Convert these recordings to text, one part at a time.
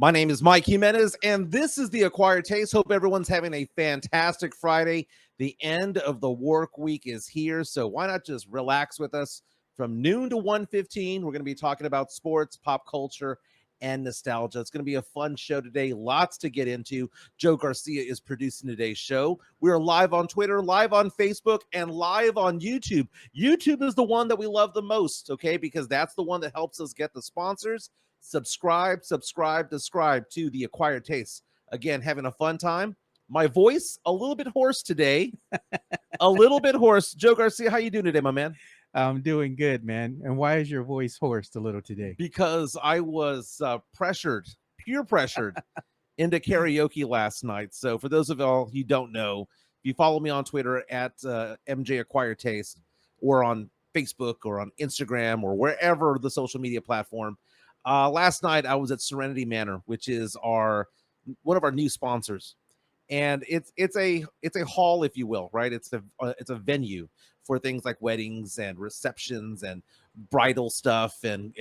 My name is Mike Jimenez, and this is The Acquired Taste. Hope everyone's having a fantastic Friday. The end of the work week is here, so why not just relax with us from noon to 1:15. We're going to be talking about sports, pop culture, and nostalgia. It's going to be a fun show today. Lots to get into. Joe Garcia is producing today's show. We're live on Twitter, live on Facebook, and live on YouTube. YouTube is the one that we love the most, okay, because that's the one that helps us get the sponsors. Subscribe to The Acquired Taste. Again, having a fun time. My voice a little bit hoarse today. A little bit hoarse. Joe Garcia, how you doing today, my man? I'm doing good, man. And why is your voice hoarse a little today? Because I was peer pressured into karaoke last night. So for those of y'all who don't know, if you follow me on Twitter at MJ Acquired Taste, or on Facebook or on Instagram or wherever the social media platform, last night I was at Serenity Manor, which is one of our new sponsors, and it's a hall, if you will, right? It's a venue for things like weddings and receptions and bridal stuff and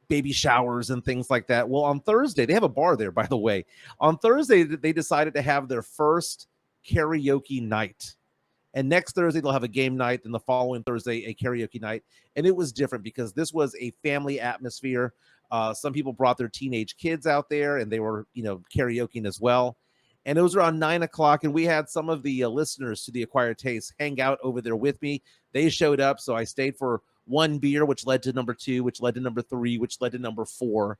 baby showers and things like that. Well, on Thursday, they have a bar there, by the way. On Thursday, they decided to have their first karaoke night. And next Thursday, they'll have a game night. And the following Thursday, a karaoke night. And it was different because this was a family atmosphere. Some people brought their teenage kids out there and they were, karaokeing as well. And it was around 9 o'clock. And we had some of the listeners to The Acquired Taste hang out over there with me. They showed up. So I stayed for one beer, which led to number 2, which led to number 3, which led to number 4.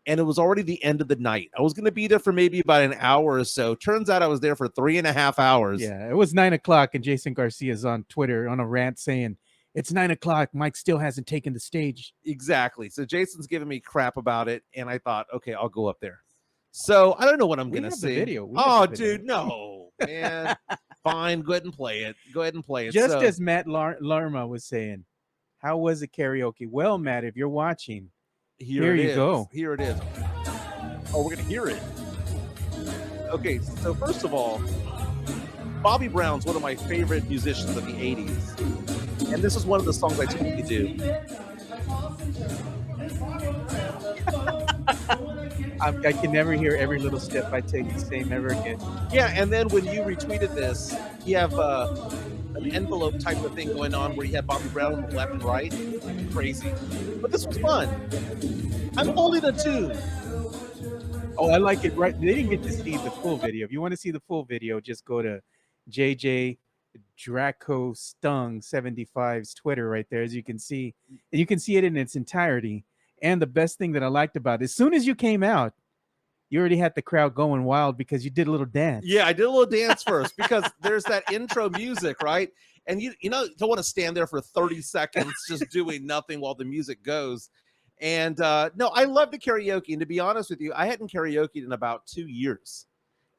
And it was already the end of the night. I was going to be there for maybe about an hour or so. Turns out I was there for 3.5 hours. Yeah, it was 9 o'clock, and Jason Garcia is on Twitter on a rant saying, it's 9 o'clock. Mike still hasn't taken the stage. Exactly. So Jason's giving me crap about it, and I thought, okay, I'll go up there. So I don't know what I'm going to say. Video. Dude, no, man. Fine, go ahead and play it. Just as Matt Larma was saying, how was it karaoke? Well, Matt, if you're watching, here you go. Here it is. Oh, we're going to hear it. Okay, so first of all, Bobby Brown's one of my favorite musicians of the 80s. And this is one of the songs I typically do. I can never hear every little step I take the same ever again. Yeah, and then when you retweeted this, you have an envelope type of thing going on where you have Bobby Brown on the left and right. Crazy. But this was fun. I'm holding a tune. Oh, I like it. Right. They didn't get to see the full video. If you want to see the full video, just go to JJ Draco Stung 75's Twitter right there, as you can see. And you can see it in its entirety. And the best thing that I liked about it, as soon as you came out, you already had the crowd going wild because you did a little dance. Yeah, I did a little dance first because there's that intro music, right? And you don't want to stand there for 30 seconds just doing nothing while the music goes. And no, I love the karaoke. And to be honest with you, I hadn't karaokeed in about 2 years.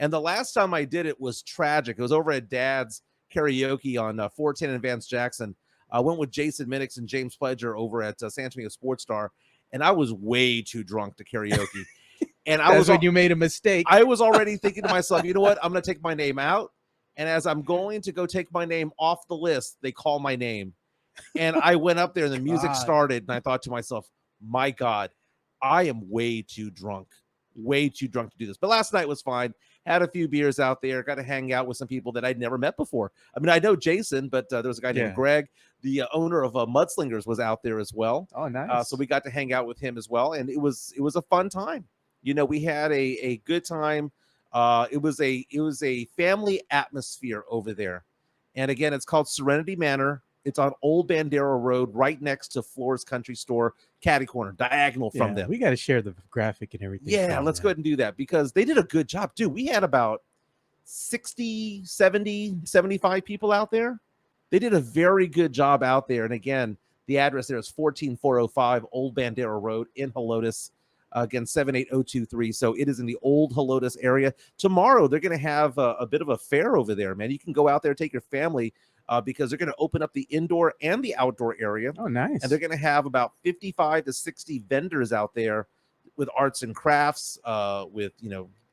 And the last time I did it was tragic. It was over at Dad's karaoke on 410 and Vance Jackson. I went with Jason Minix and James Pledger over at San Antonio Sports Star. And I was way too drunk to karaoke. And when you made a mistake. I was already thinking to myself, you know what? I'm going to take my name out. And as I'm going to go take my name off the list, they call my name. And I went up there and the music started. And I thought to myself, my God, I am way too drunk to do this. But last night was fine. Had a few beers out there. Got to hang out with some people that I'd never met before. I mean, I know Jason, but there was a guy named Greg. The owner of Mudslingers was out there as well. Oh, nice. So we got to hang out with him as well. And it was a fun time. We had a good time. It was a family atmosphere over there. And again, it's called Serenity Manor. It's on Old Bandera Road, right next to Floor's Country Store, catty corner, diagonal from them. We got to share the graphic and everything. Yeah, let's go ahead and do that because they did a good job. Dude, we had about 60, 70, 75 people out there. They did a very good job out there. And again, the address there is 14405 Old Bandera Road in Helotes. Again, 78023. So it is in the old Helotes area. Tomorrow, they're going to have a bit of a fair over there, man. You can go out there, take your family, because they're going to open up the indoor and the outdoor area. Oh, nice. And they're going to have about 55 to 60 vendors out there with arts and crafts, with,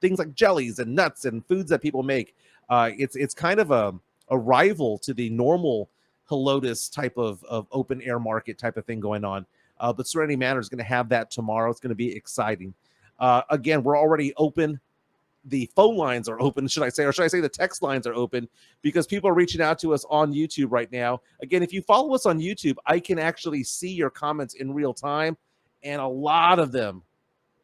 things like jellies and nuts and foods that people make. It's kind of a rival to the normal Helotes type of open air market type of thing going on. But Serenity Manor is going to have that tomorrow. It's going to be exciting. Again, we're already open. The phone lines are open, should I say, or should I say the text lines are open, because people are reaching out to us on YouTube right now. Again, if you follow us on YouTube, I can actually see your comments in real time, and a lot of them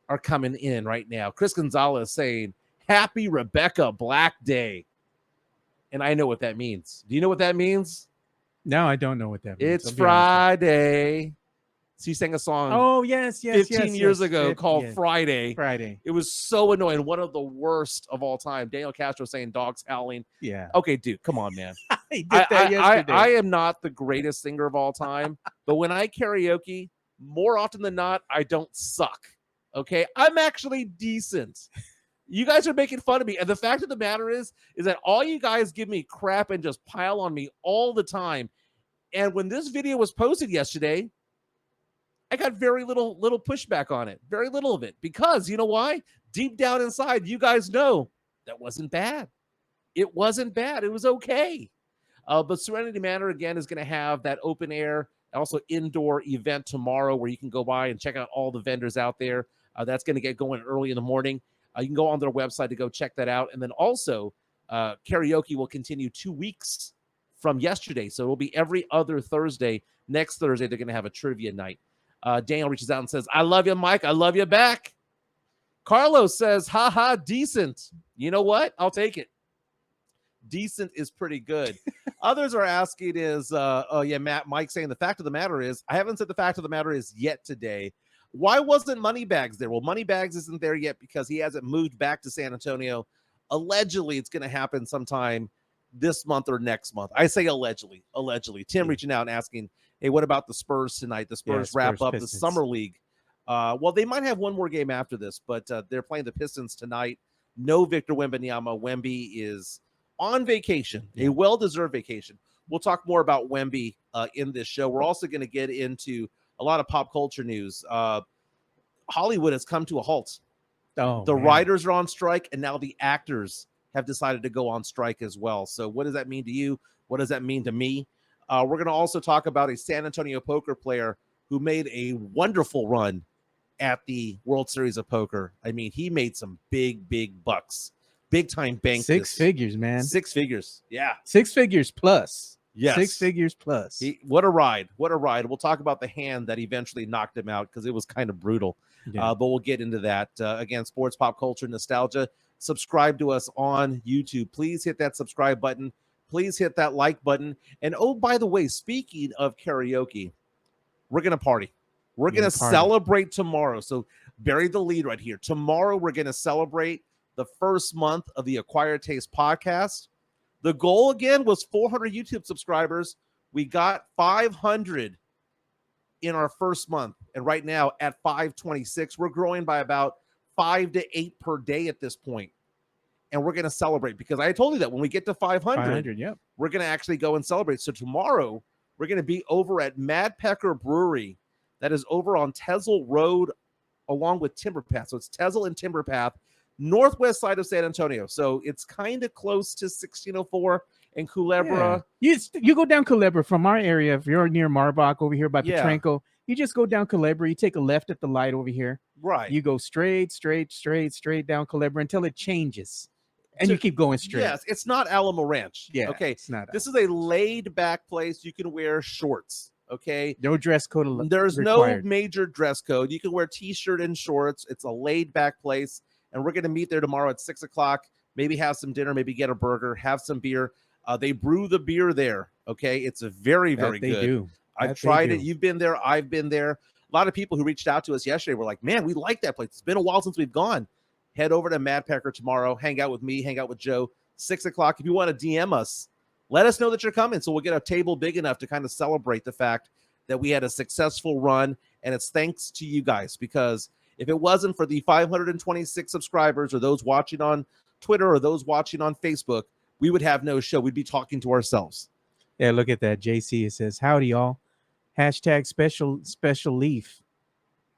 are coming in right now. Chris Gonzalez saying, "Happy Rebecca Black Day." And I know what that means. Do you know what that means? No, I don't know what that means. It's Friday. So he sang a song. Oh, yes. 15 years ago called Friday. Friday. It was so annoying. One of the worst of all time. Daniel Castro saying dogs howling. Yeah. Okay, dude, come on, man. He did that yesterday. I am not the greatest singer of all time, but when I karaoke, more often than not, I don't suck. Okay, I'm actually decent. You guys are making fun of me. And the fact of the matter is that all you guys give me crap and just pile on me all the time. And when this video was posted yesterday, I got very little pushback on it. Very little of it. Because you know why? Deep down inside, you guys know that wasn't bad. It wasn't bad. It was okay. But Serenity Manor, again, is going to have that open air, also indoor event tomorrow where you can go by and check out all the vendors out there. That's going to get going early in the morning. You can go on their website to go check that out. And then also, karaoke will continue 2 weeks from yesterday. So it will be every other Thursday. Next Thursday, they're going to have a trivia night. Daniel reaches out and says, "I love you, Mike. I love you back." Carlos says, "Ha, decent." You know what? I'll take it. Decent is pretty good. Others are asking Mike saying the fact of the matter is, I haven't said the fact of the matter is yet today. Why wasn't Moneybags there? Well, Moneybags isn't there yet because he hasn't moved back to San Antonio. Allegedly, it's going to happen sometime this month or next month. I say allegedly. Tim reaching out and asking, "Hey, what about the Spurs tonight? The Spurs wrap up Pistons. The Summer League." Well, they might have one more game after this, but they're playing the Pistons tonight. No Victor Wembanyama. Wemby is on vacation, a well-deserved vacation. We'll talk more about Wemby in this show. We're also going to get into a lot of pop culture news. Hollywood has come to a halt. The writers are on strike, and now the actors have decided to go on strike as well. So what does that mean to you? What does that mean to me? We're going to also talk about a San Antonio Poker player who made a wonderful run at the World Series of Poker. I mean, he made some big bucks. Big-time bank. 6 figures, man. 6 figures. Yeah. 6 figures plus. Yes. 6 figures plus. What a ride. We'll talk about the hand that eventually knocked him out because it was kind of brutal. Yeah. But we'll get into that. Again, sports, pop culture, nostalgia. Subscribe to us on YouTube. Please hit that subscribe button. Please hit that like button. And oh, by the way, speaking of karaoke, we're going to party. We're going to celebrate tomorrow. So bury the lead right here. Tomorrow, we're going to celebrate the first month of the Acquired Taste podcast. The goal, again, was 400 YouTube subscribers. We got 500 in our first month. And right now, at 526, we're growing by about 5 to 8 per day at this point. And we're going to celebrate because I told you that when we get to 500 we're going to actually go and celebrate. So tomorrow, we're going to be over at Mad Pecker Brewery. That is over on Tezel Road along with Timber Path. So it's Tezel and Timber Path, northwest side of San Antonio. So it's kind of close to 1604 and Culebra. Yeah. You go down Culebra from our area. If you're near Marbach over here by Petranco, you just go down Culebra. You take a left at the light over here. Right. You go straight down Culebra until it changes. And you keep going straight. Yes, it's not Alamo Ranch. Yeah. Okay. It's not. This is a laid back place. You can wear shorts. Okay. No dress code. There's required. No major dress code. You can wear t-shirt and shorts. It's a laid back place. And we're going to meet there tomorrow at 6:00. Maybe have some dinner, maybe get a burger, have some beer. They brew the beer there. Okay. It's a very good. They do. I've tried it. You've been there. I've been there. A lot of people who reached out to us yesterday were like, "Man, we like that place. It's been a while since we've gone." Head over to Mad Pecker tomorrow. Hang out with me. Hang out with Joe. 6:00. If you want to DM us, let us know that you're coming. So we'll get a table big enough to kind of celebrate the fact that we had a successful run. And it's thanks to you guys, because if it wasn't for the 526 subscribers or those watching on Twitter or those watching on Facebook, we would have no show. We'd be talking to ourselves. Yeah, look at that. JC, it says, "Howdy, y'all. Hashtag special leaf.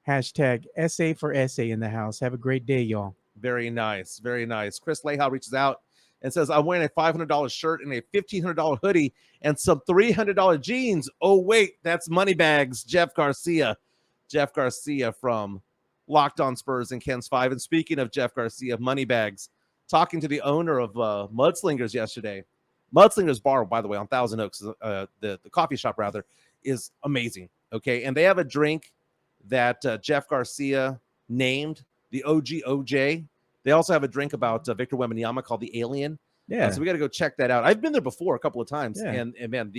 Hashtag SA for essay in the house. Have a great day, y'all." Very nice. Very nice. Chris Lehal reaches out and says, "I'm wearing a $500 shirt and a $1,500 hoodie and some $300 jeans. Oh, wait, that's Moneybags, Jeff Garcia." Jeff Garcia from Locked On Spurs and Ken's 5. And speaking of Jeff Garcia, Moneybags, talking to the owner of Mudslingers yesterday. Mudslingers Bar, by the way, on Thousand Oaks, the coffee shop, rather, is amazing. Okay, and they have a drink that Jeff Garcia named the OG OJ. They also have a drink about Victor Wembanyama called the Alien. Yeah. So we got to go check that out. I've been there before a couple of times, and man,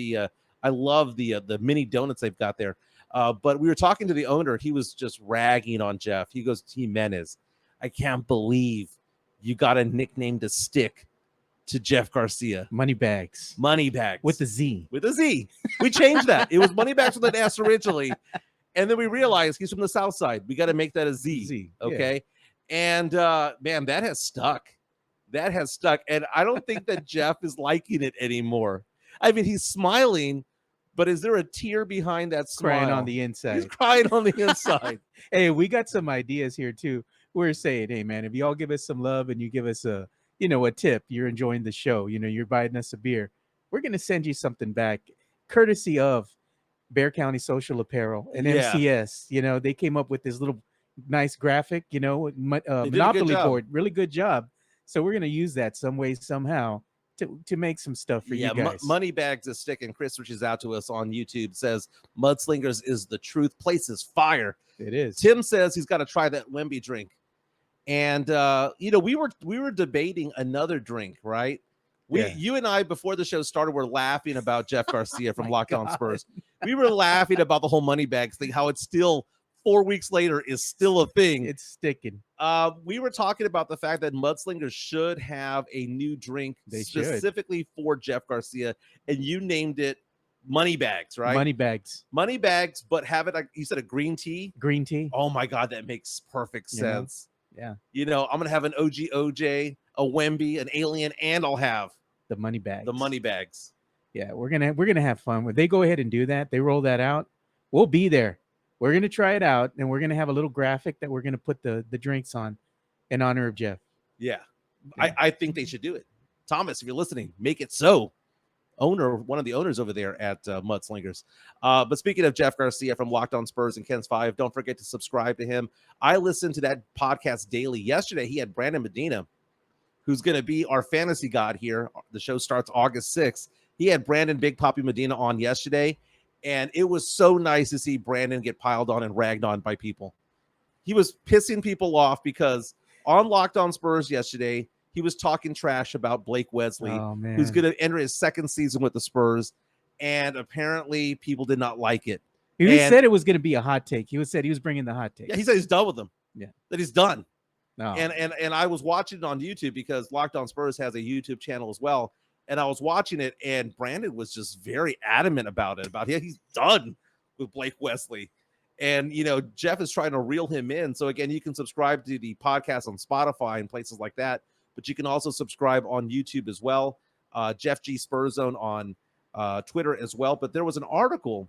I love the mini donuts they've got there. But we were talking to the owner. He was just ragging on Jeff. He goes, Jimenez, I can't believe you got a nickname to stick to Jeff Garcia. Moneybags. Moneybags. With a Z. With a Z. We changed that. It was Moneybags with an S originally. And then we realized he's from the South Side. We got to make that a Z. Okay. Yeah. And man, that has stuck. That has stuck. And I don't think that Jeff is liking it anymore. I mean, he's smiling, but is there a tear behind that smile? Crying on the inside. He's crying on the inside. Hey, we got some ideas here too. We're saying, hey man, if you all give us some love and you give us a tip, you're enjoying the show, you're buying us a beer, we're going to send you something back courtesy of Bear County Social Apparel and MCS. They came up with this little nice graphic, Monopoly board. Really good job. So we're going to use that some way, somehow to make some stuff for you guys. Moneybags is sticking. Chris reaches out to us on YouTube, says Mudslingers is the truth. Place is fire. It is. Tim says he's got to try that Wemby drink. And we were debating another drink, right? You and I, before the show started, were laughing about Jeff Garcia from Locked On Spurs. We were laughing about the whole Moneybags thing, how it's still 4 weeks later is still a thing. It's sticking. We were talking about the fact that Mudslingers should have a new drink specifically for Jeff Garcia, and you named it Moneybags, right? Moneybags, but have it like you said, a green tea. Green tea. Oh my God, that makes perfect sense. Yeah. I'm gonna have an OG OJ, a Wemby, an Alien, and I'll have the Moneybags. The Moneybags. Yeah, we're gonna have fun. When they go ahead and do that, they roll that out, we'll be there. We're gonna try it out, and we're gonna have a little graphic that we're gonna put the drinks on in honor of Jeff. Yeah. I think they should do it. Thomas, if you're listening, make it so. One of the owners over there at Mudslingers. But speaking of Jeff Garcia from Locked On Spurs and Ken's 5, don't forget to subscribe to him. I listened to that podcast daily. Yesterday, he had Brandon Medina, who's going to be our fantasy god here. The show starts August 6th. He had Brandon Big Papi Medina on yesterday, and it was so nice to see Brandon get piled on and ragged on by people. He was pissing people off because on Locked On Spurs yesterday, he was talking trash about Blake Wesley, who's going to enter his second season with the Spurs, and apparently people did not like it. He said it was going to be a hot take. He was bringing the hot take. Yeah, he said he's done with them. Yeah, that he's done. No. And I was watching it on YouTube because Locked On Spurs has a YouTube channel as well, and I was watching it, and Brandon was just very adamant about it. He's done with Blake Wesley. And, Jeff is trying to reel him in. So, again, you can subscribe to the podcast on Spotify and places like that. But you can also subscribe on YouTube as well. Jeff G. Spurs Zone on Twitter as well. But there was an article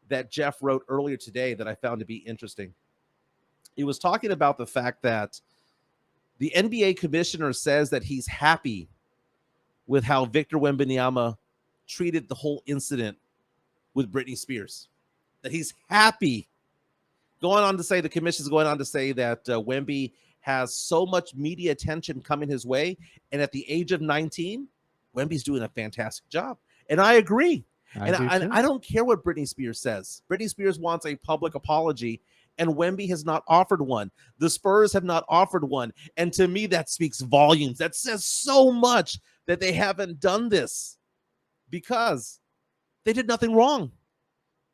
that Jeff wrote earlier today that I found to be interesting. He was talking about the fact that the NBA commissioner says that he's happy with how Victor Wembanyama treated the whole incident with Britney Spears. That he's happy. The commission's going on to say that Wemby has so much media attention coming his way, and at the age of 19, Wemby's doing a fantastic job. And I agree. I don't care what Britney Spears says. Britney Spears wants a public apology, and Wemby has not offered one. The Spurs have not offered one. And to me, that speaks volumes. That says so much that they haven't done this because they did nothing wrong.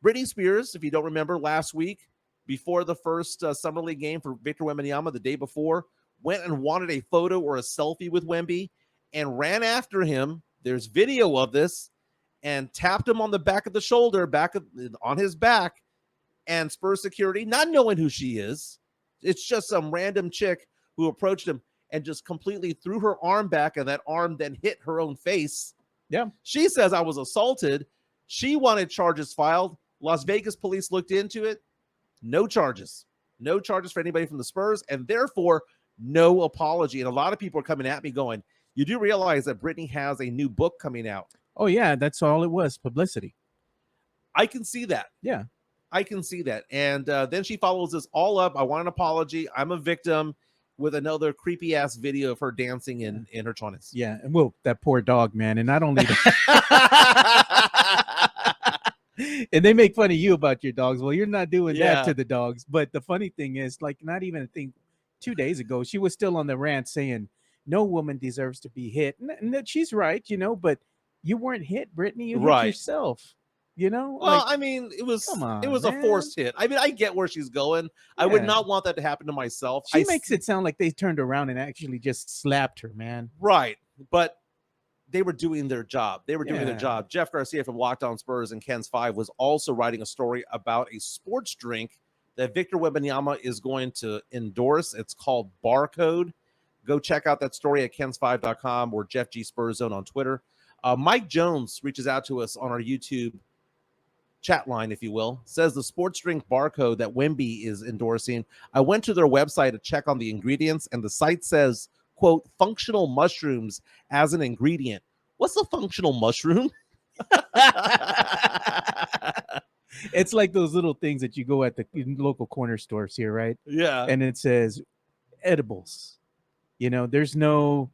Britney Spears, if you don't remember last week, before the first Summer League game for Victor Wembanyama the day before, went and wanted a photo or a selfie with Wemby and ran after him. There's video of this, and tapped him on the back of the shoulder, on his back, and Spurs security, not knowing who she is. It's just some random chick who approached him and just completely threw her arm back, and that arm then hit her own face. Yeah. She says, I was assaulted. She wanted charges filed. Las Vegas police looked into it. No charges. No charges for anybody from the Spurs, and therefore no apology. And a lot of people are coming at me going, you do realize that Britney has a new book coming out. Oh, yeah, that's all it was, publicity. I can see that. Yeah. I can see that. And then she follows this all up. I want an apology. I'm a victim, with another creepy ass video of her dancing in her 20s. Yeah. And well, that poor dog, man. And not only and they make fun of you about your dogs. Well, you're not doing that to the dogs. But the funny thing is, like, not even a thing 2 days ago, she was still on the rant saying no woman deserves to be hit. And she's right, but you weren't hit, Brittany. You hit yourself. Well, like, I mean, it was a forced hit. I mean, I get where she's going. I would not want that to happen to myself. She makes it sound like they turned around and actually just slapped her, man. Right. But they were doing their job. Their job. Jeff Garcia from Locked On Spurs and Ken's 5 was also writing a story about a sports drink that Victor Wembanyama is going to endorse. It's called Barcode. Go check out that story at kens5.com or Jeff G Spurs Zone on Twitter. Mike Jones reaches out to us on our YouTube chat line, if you will, says the sports drink Barcode that Wemby is endorsing. I went to their website to check on the ingredients, and the site says, quote, functional mushrooms as an ingredient. What's a functional mushroom? It's like those little things that you go at the local corner stores here, right? Yeah. And it says edibles. There's no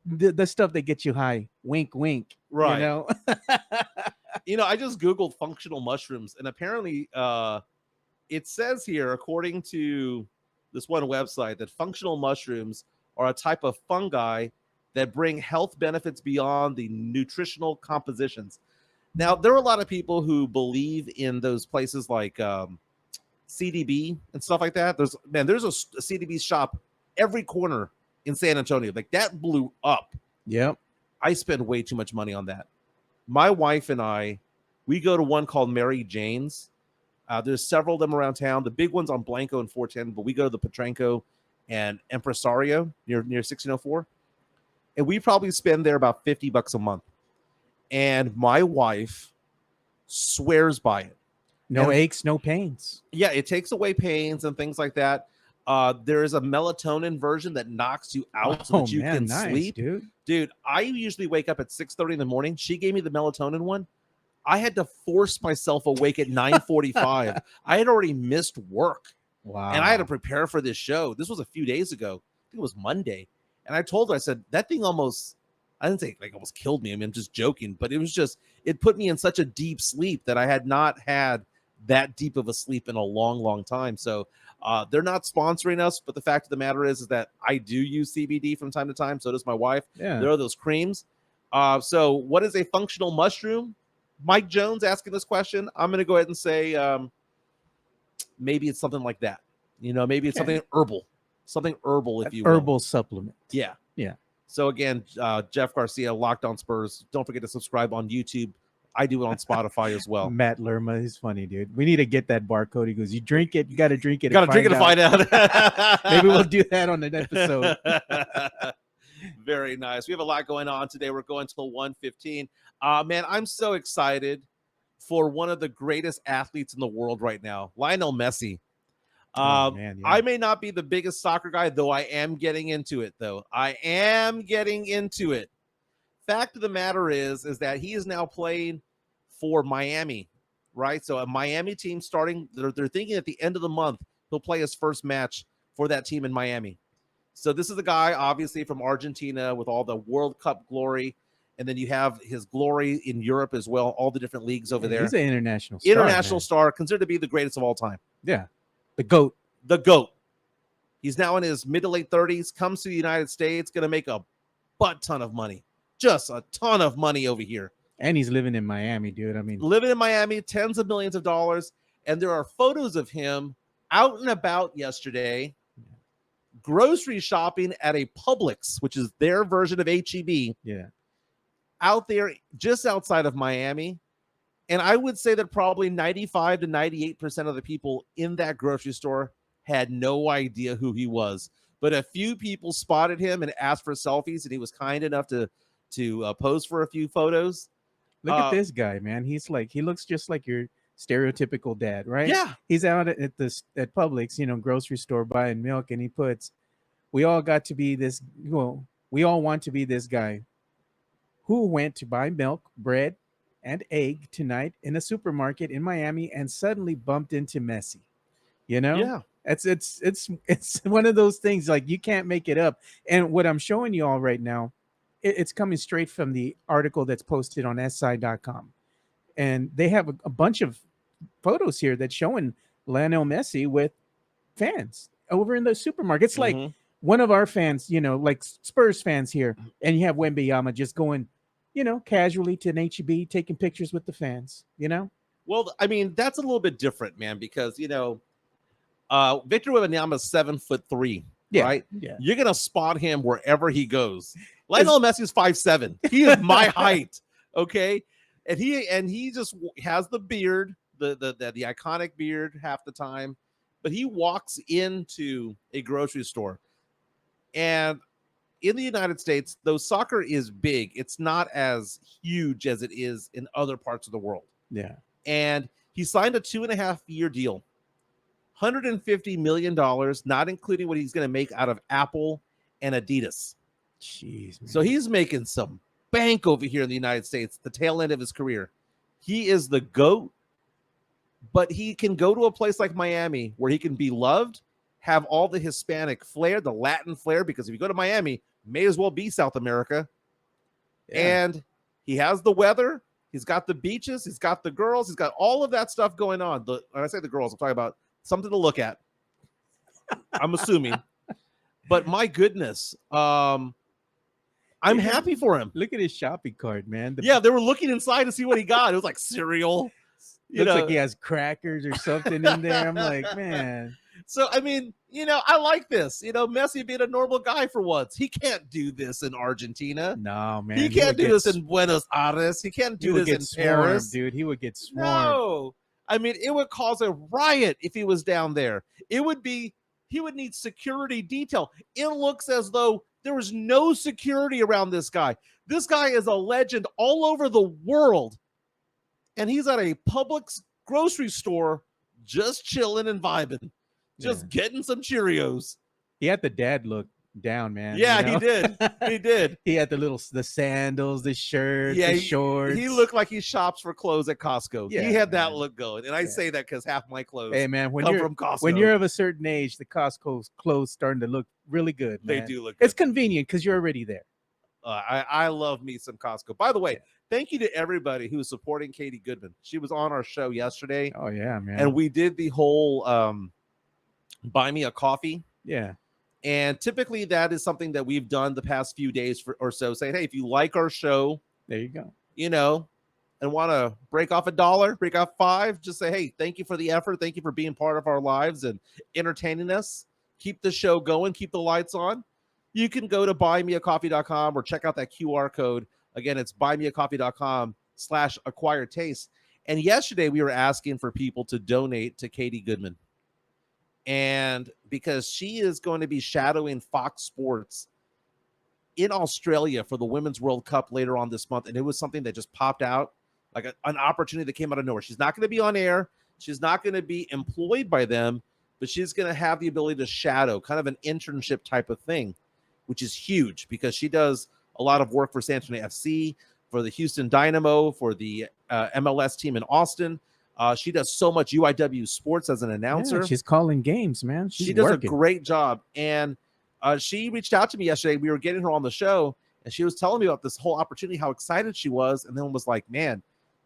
the stuff that gets you high. Wink, wink. Right. I just Googled functional mushrooms, and apparently it says here, according to this one website, that functional mushrooms are a type of fungi that bring health benefits beyond the nutritional compositions. Now, there are a lot of people who believe in those places like CDB and stuff like that. There's a CDB shop every corner in San Antonio. Like, that blew up. Yep. I spend way too much money on that. My wife and I, we go to one called Mary Jane's. There's several of them around town. The big one's on Blanco and 410, but we go to the Petranco and Empresario near 1604. And we probably spend there about $50 a month. And my wife swears by it. No aches, no pains. Yeah, it takes away pains and things like that. There is a melatonin version that knocks you out so that you can sleep. Dude, I usually wake up at 6:30 in the morning. She gave me the melatonin one. I had to force myself awake at 9:45. I had already missed work. Wow. And I had to prepare for this show. This was a few days ago. I think it was Monday. And I told her, I said, that thing almost, I didn't say like almost killed me. I mean, I'm just joking, but it put me in such a deep sleep that I had not had that deep of a sleep in a long, long time. So they're not sponsoring us, but the fact of the matter is that I do use CBD from time to time. So does my wife. Yeah. There are those creams. So what is a functional mushroom? Mike Jones asking this question. I'm going to go ahead and say maybe it's something like that. Maybe it's something herbal, if you will. Herbal supplement. Yeah. Yeah. So again, Jeff Garcia, Locked On Spurs. Don't forget to subscribe on YouTube. I do it on Spotify as well. Matt Lerma is funny, dude. We need to get that barcode. He goes, you drink it, you got to drink it. Got to drink it to find out. Maybe we'll do that on an episode. Very nice. We have a lot going on today. We're going till 1:15. Man, I'm so excited for one of the greatest athletes in the world right now, Lionel Messi. Man, yeah. I may not be the biggest soccer guy, though I am getting into it, Fact of the matter is that he is now playing for Miami, right? So a Miami team starting, they're thinking at the end of the month, he'll play his first match for that team in Miami. So this is a guy, obviously, from Argentina with all the World Cup glory. And then you have his glory in Europe as well, all the different leagues over there. He's an international star, considered to be the greatest of all time. Yeah. The GOAT. The GOAT. He's now in his mid to late 30s, comes to the United States, going to make a butt ton of money. Just a ton of money over here. And he's living in Miami, dude. I mean, living in Miami, tens of millions of dollars. And there are photos of him out and about yesterday, grocery shopping at a Publix, which is their version of HEB. Yeah. Out there just outside of Miami. And I would say that probably 95 to 98% of the people in that grocery store had no idea who he was. But a few people spotted him and asked for selfies, and he was kind enough to pose for a few photos. Look at this guy, man. He looks just like your stereotypical dad, right? Yeah. He's out at Publix, grocery store buying milk, and he puts, we all want to be this guy who went to buy milk, bread, and egg tonight in a supermarket in Miami and suddenly bumped into Messi. You know, Yeah. it's one of those things like you can't make it up. And what I'm showing you all right now, it's coming straight from the article that's posted on si.com. And they have a bunch of photos here that's showing Lionel Messi with fans over in the supermarket. It's like Mhm. one of our fans, like Spurs fans here, and you have Wembanyama just going, casually to an HEB, taking pictures with the fans. Well, I mean, that's a little bit different, man, because Victor Wembanyama is 7'3", Yeah, right? yeah. You're gonna spot him wherever he goes. 'Cause- Lionel Messi's 5'7". He is my height, okay? And he just has the beard, the iconic beard half the time, but he walks into a grocery store, and in the United States, though soccer is big, it's not as huge as it is in other parts of the world. Yeah. And he signed a 2.5-year deal. $150 million, not including what he's going to make out of Apple and Adidas. Jeez, man. So he's making some bank over here in the United States, the tail end of his career. He is the GOAT, but he can go to a place like Miami where he can be loved, have all the Hispanic flair, the Latin flair, because if you go to Miami, may as well be South America. Yeah. And he has the weather. He's got the beaches. He's got the girls. He's got all of that stuff going on. When I say the girls, I'm talking about something to look at. I'm assuming. But my goodness, I'm happy for him. Look at his shopping cart, man. Yeah, they were looking inside to see what he got. It was like cereal. Looks like he has crackers or something in there. I'm like, man. So, I mean, I like this. Messi being a normal guy for once. He can't do this in Argentina. No, man. He can't do this in Buenos Aires. He can't do this in Paris. Dude. He would get swarmed. No. I mean, it would cause a riot if he was down there. He would need security detail. It looks as though there was no security around this guy. This guy is a legend all over the world. And he's at a Publix grocery store just chilling and vibing, just getting some Cheerios. He had the dad look down, man. Yeah, he did. He did. He had the sandals, the shirt, the shorts. He looked like he shops for clothes at Costco. Yeah, he had that look going. And I say that because half my clothes come from Costco. When you're of a certain age, the Costco clothes starting to look really good, man. They do look good. It's convenient because you're already there. I love me some Costco. By the way, thank you to everybody who is supporting Katie Goodman. She was on our show yesterday. Oh, yeah, man. And we did the whole buy me a coffee. Yeah. And typically that is something that we've done the past few days or so, saying, hey, if you like our show, there you go, and want to break off $1, break off $5, just say, hey, thank you for the effort. Thank you for being part of our lives and entertaining us. Keep the show going. Keep the lights on. You can go to buymeacoffee.com or check out that QR code. Again, it's buymeacoffee.com/acquiredtaste. And yesterday we were asking for people to donate to Katie Goodman. And because she is going to be shadowing Fox Sports in Australia for the Women's World Cup later on this month. And it was something that just popped out, like an opportunity that came out of nowhere. She's not going to be on air. She's not going to be employed by them, but she's going to have the ability to shadow, kind of an internship type of thing, which is huge because she does a lot of work for San Antoni FC, for the Houston Dynamo, for the MLS team in Austin. She does so much UIW sports as an announcer. Yeah, she's calling games, man. She does a great job. And she reached out to me yesterday. We were getting her on the show, and she was telling me about this whole opportunity, how excited she was, and then was like, man,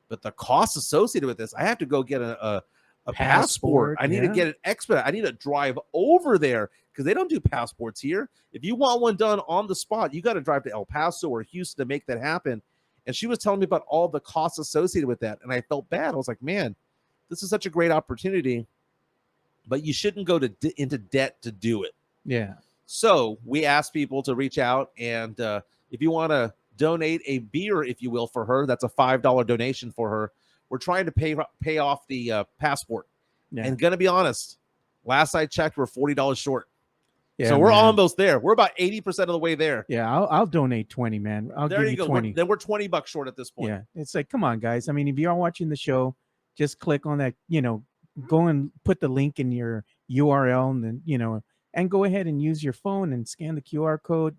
but the cost associated with this, I have to go get a passport. I need to get an expedite. I need to drive over there because they don't do passports here. If you want one done on the spot, you got to drive to El Paso or Houston to make that happen. And she was telling me about all the costs associated with that. And I felt bad. I was like, man, this is such a great opportunity, but you shouldn't go into debt to do it. Yeah. So we asked people to reach out. And if you want to donate a beer, if you will, for her, that's a $5 donation for her. We're trying to pay off the passport. Yeah. And going to be honest, last I checked, we're $40 short. Yeah, so we're almost there. We're about 80% of the way there. Yeah, I'll donate 20, man. I'll give you 20. Then we're $20 short at this point. Yeah, it's like, come on, guys. I mean, if you are watching the show, just click on that, go and put the link in your URL and then, and go ahead and use your phone and scan the QR code.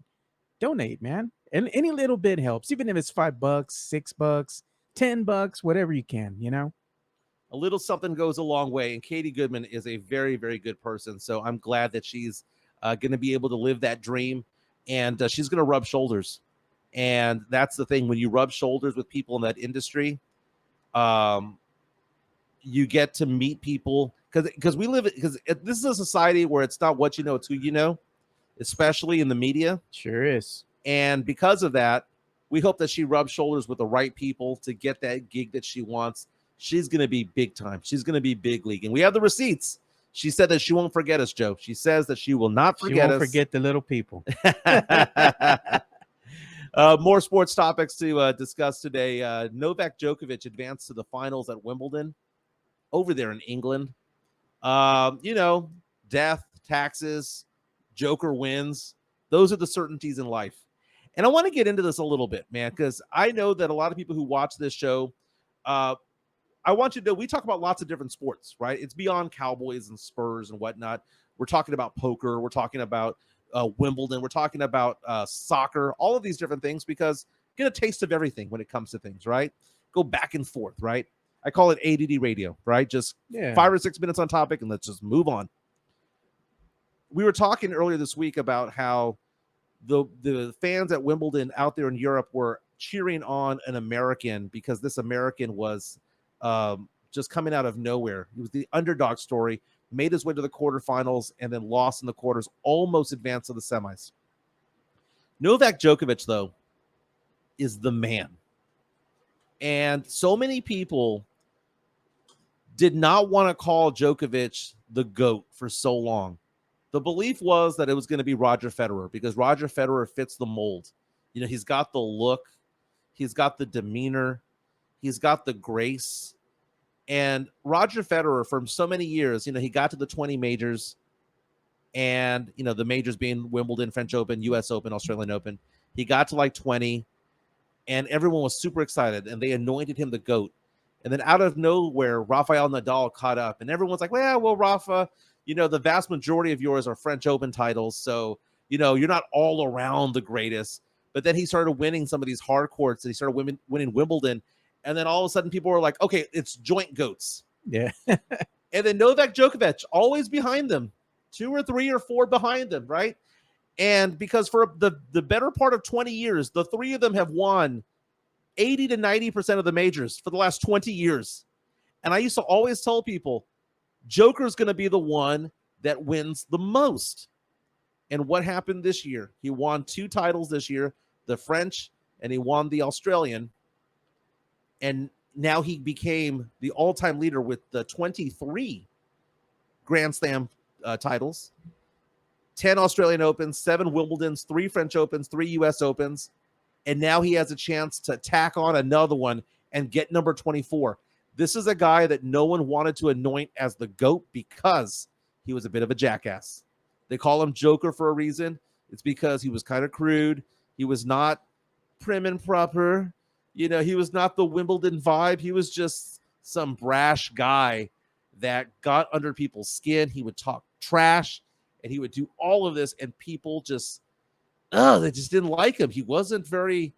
Donate, man. And any little bit helps, even if it's $5, $6, $10, whatever you can, you know? A little something goes a long way. And Katie Goodman is a very, very good person. So I'm glad that she's going to be able to live that dream. And she's going to rub shoulders. And that's the thing. When you rub shoulders with people in that industry, you get to meet people. Because this is a society where it's not what you know, it's who you know, especially in the media. Sure is. And because of that, we hope that she rubs shoulders with the right people to get that gig that she wants. She's going to be big time. She's going to be big league. And we have the receipts. She said that she won't forget us, Joe. She says that she will not forget us. She won't forget the little people. More sports topics to discuss today. Novak Djokovic advanced to the finals at Wimbledon over there in England. Death, taxes, Joker wins. Those are the certainties in life. And I want to get into this a little bit, man, because I know that a lot of people who watch this show, I want you to know we talk about lots of different sports, right? It's beyond Cowboys and Spurs and whatnot. We're talking about poker. We're talking about Wimbledon. We're talking about soccer, all of these different things, because get a taste of everything when it comes to things, right? Go back and forth, right? I call it ADD radio, right? Just 5 or 6 minutes on topic and let's just move on. We were talking earlier this week about how the fans at Wimbledon out there in Europe were cheering on an American because this American was just coming out of nowhere. He was the underdog story, made his way to the quarterfinals, and then lost in the quarters, almost advanced to the semis. Novak Djokovic, though, is the man. And so many people did not want to call Djokovic the GOAT for so long. The belief was that it was going to be Roger Federer because Roger Federer fits the mold. You know, he's got the look, he's got the demeanor, he's got the grace. And Roger Federer, for so many years, he got to the 20 majors and, the majors being Wimbledon, French Open, US Open, Australian Open. He got to like 20 and everyone was super excited and they anointed him the GOAT. And then out of nowhere, Rafael Nadal caught up and everyone's like, well, Rafa, the vast majority of yours are French Open titles. So, you're not all around the greatest. But then he started winning some of these hard courts and he started winning Wimbledon. And then all of a sudden people were like, okay, it's joint GOATs. Yeah. And then Novak Djokovic, always behind them, 2 or 3 or 4 behind them, right? And because for the better part of 20 years, the 3 of them have won 80 to 90% of the majors for the last 20 years. And I used to always tell people, Joker's going to be the one that wins the most. And what happened this year? He won 2 titles this year, the French, and he won the Australian. And now he became the all-time leader with the 23 Grand Slam titles, 10 Australian Opens, 7 Wimbledons, 3 French Opens, 3 US Opens. And now he has a chance to tack on another one and get number 24. This is a guy that no one wanted to anoint as the GOAT because he was a bit of a jackass. They call him Joker for a reason. It's because he was kind of crude. He was not prim and proper. He was not the Wimbledon vibe. He was just some brash guy that got under people's skin. He would talk trash and he would do all of this and people just, they just didn't like him. He wasn't very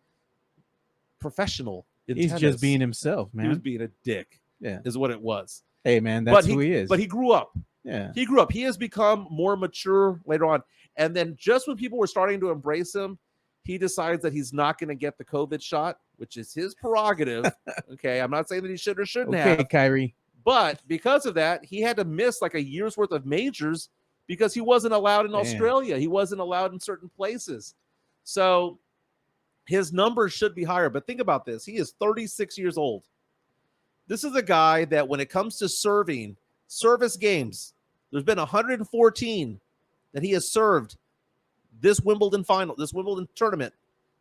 professional. He's tennis. Just being himself, man. He was being a dick. Yeah. Is what it was. Hey, man, that's who he is. But he grew up. Yeah. He grew up. He has become more mature later on. And then just when people were starting to embrace him, he decides that he's not going to get the COVID shot, which is his prerogative. Okay. I'm not saying that he should or shouldn't have. Okay, Kyrie. But because of that, he had to miss like a year's worth of majors because he wasn't allowed in Australia. He wasn't allowed in certain places. So his numbers should be higher. But think about this. He is 36 years old. This is a guy that when it comes to service games, there's been 114 that he has served this Wimbledon final, this Wimbledon tournament.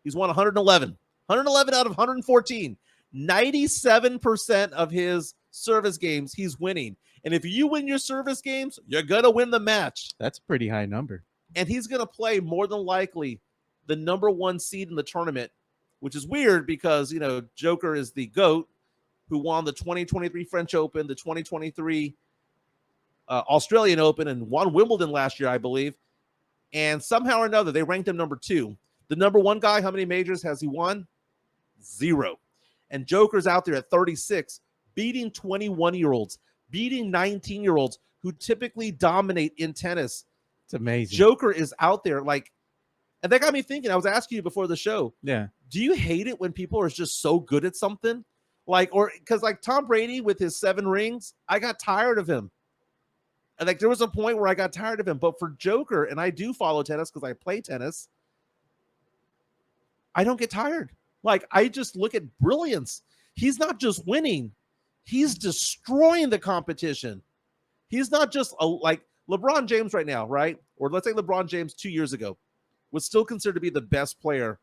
He's won 111. 111 out of 114. 97% of his service games he's winning. And if you win your service games, you're going to win the match. That's a pretty high number. And he's going to play more than likely the number 1 seed in the tournament, which is weird because, Joker is the GOAT who won the 2023 French Open, the 2023 Australian Open, and won Wimbledon last year, I believe. And somehow or another, they ranked him number 2. The number 1 guy, how many majors has he won? 0. And Joker's out there at 36, beating 21-year-olds, beating 19-year-olds who typically dominate in tennis. It's amazing. Joker is out there like, and that got me thinking. I was asking you before the show. Yeah. Do you hate it when people are just so good at something? Like, or because like Tom Brady with his 7 rings, I got tired of him. And like there was a point where I got tired of him. But for Joker, and I do follow tennis because I play tennis, I don't get tired. Like I just look at brilliance. He's not just winning, he's destroying the competition. He's not just like LeBron James right now, right? Or let's say LeBron James 2 years ago was still considered to be the best player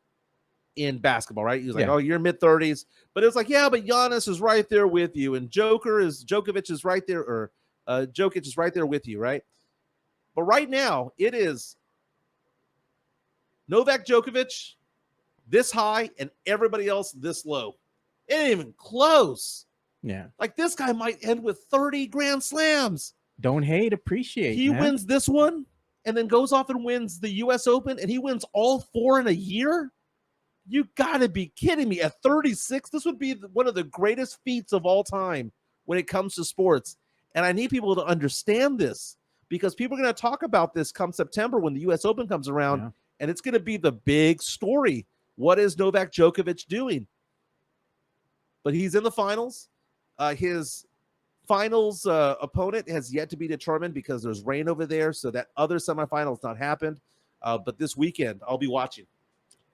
in basketball, right? He was like, oh, you're mid-30s. But it was like, yeah, but Giannis is right there with you. And Djokovic is right there, or Jokic is right there with you, right? But right now, it is Novak Djokovic this high and everybody else this low. It ain't even close. Yeah. Like this guy might end with 30 Grand Slams. Don't hate, appreciate. He wins this one and then goes off and wins the U.S. Open, and he wins all 4 in a year? You got to be kidding me. At 36, this would be one of the greatest feats of all time when it comes to sports. And I need people to understand this because people are going to talk about this come September when the U.S. Open comes around, and it's going to be the big story. What is Novak Djokovic doing? But he's in the finals. His finals opponent has yet to be determined because there's rain over there, so that other semifinal has not happened. But this weekend, I'll be watching.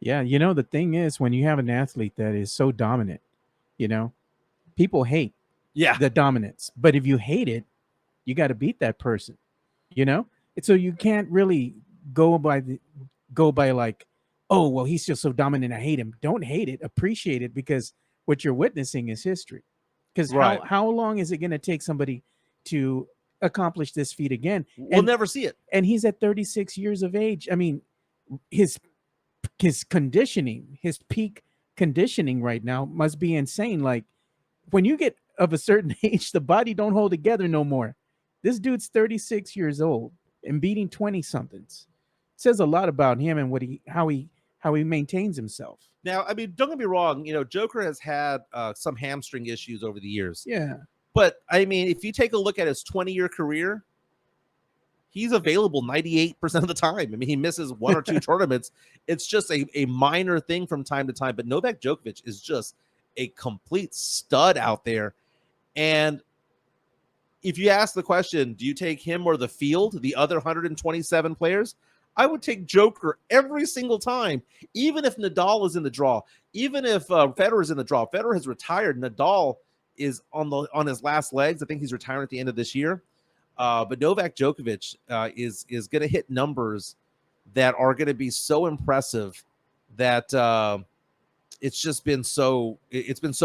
Yeah, the thing is, when you have an athlete that is so dominant, people hate the dominance. But if you hate it, you got to beat that person, And so you can't really go by like, oh, well, he's just so dominant, I hate him. Don't hate it, appreciate it, because what you're witnessing is history. Because how long is it going to take somebody to accomplish this feat again? We'll never see it. And he's at 36 years of age. I mean, his conditioning, his peak conditioning right now must be insane. Like when you get of a certain age, the body don't hold together no more. This dude's 36 years old and beating 20 somethings. It says a lot about him and how he maintains himself. Now, I mean, don't get me wrong. Joker has had some hamstring issues over the years. Yeah. But I mean, if you take a look at his 20-year career, he's available 98% of the time. I mean, he misses 1 or 2 tournaments. It's just a minor thing from time to time. But Novak Djokovic is just a complete stud out there. And if you ask the question, do you take him or the field, the other 127 players? I would take Joker every single time, even if Nadal is in the draw, even if Federer is in the draw. Federer has retired. Nadal is on his last legs. I think he's retiring at the end of this year. But Novak Djokovic is going to hit numbers that are going to be so impressive that it's been so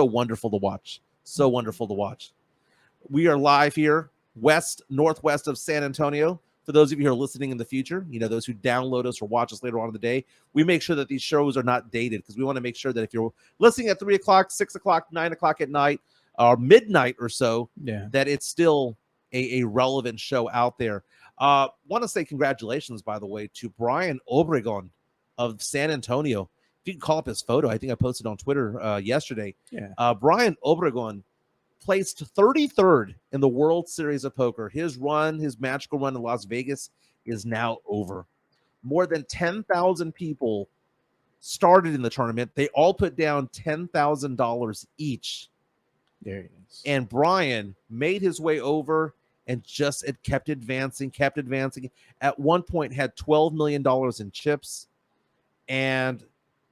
wonderful to watch. So wonderful to watch. We are live here, northwest of San Antonio. For those of you who are listening in the future, those who download us or watch us later on in the day, we make sure that these shows are not dated because we want to make sure that if you're listening at 3 o'clock, 6 o'clock, 9 o'clock at night, or midnight or so, that it's still a relevant show out there. Want to say congratulations, by the way, to Brian Obregon of San Antonio. If you can call up his photo, I think I posted on Twitter yesterday. Brian Obregon placed 33rd in the World Series of Poker. His magical run in Las Vegas is now over. More than 10,000 people started in the tournament. They all put down $10,000 each. There it is. And Brian made his way over and it kept advancing. At one point had $12 million in chips. And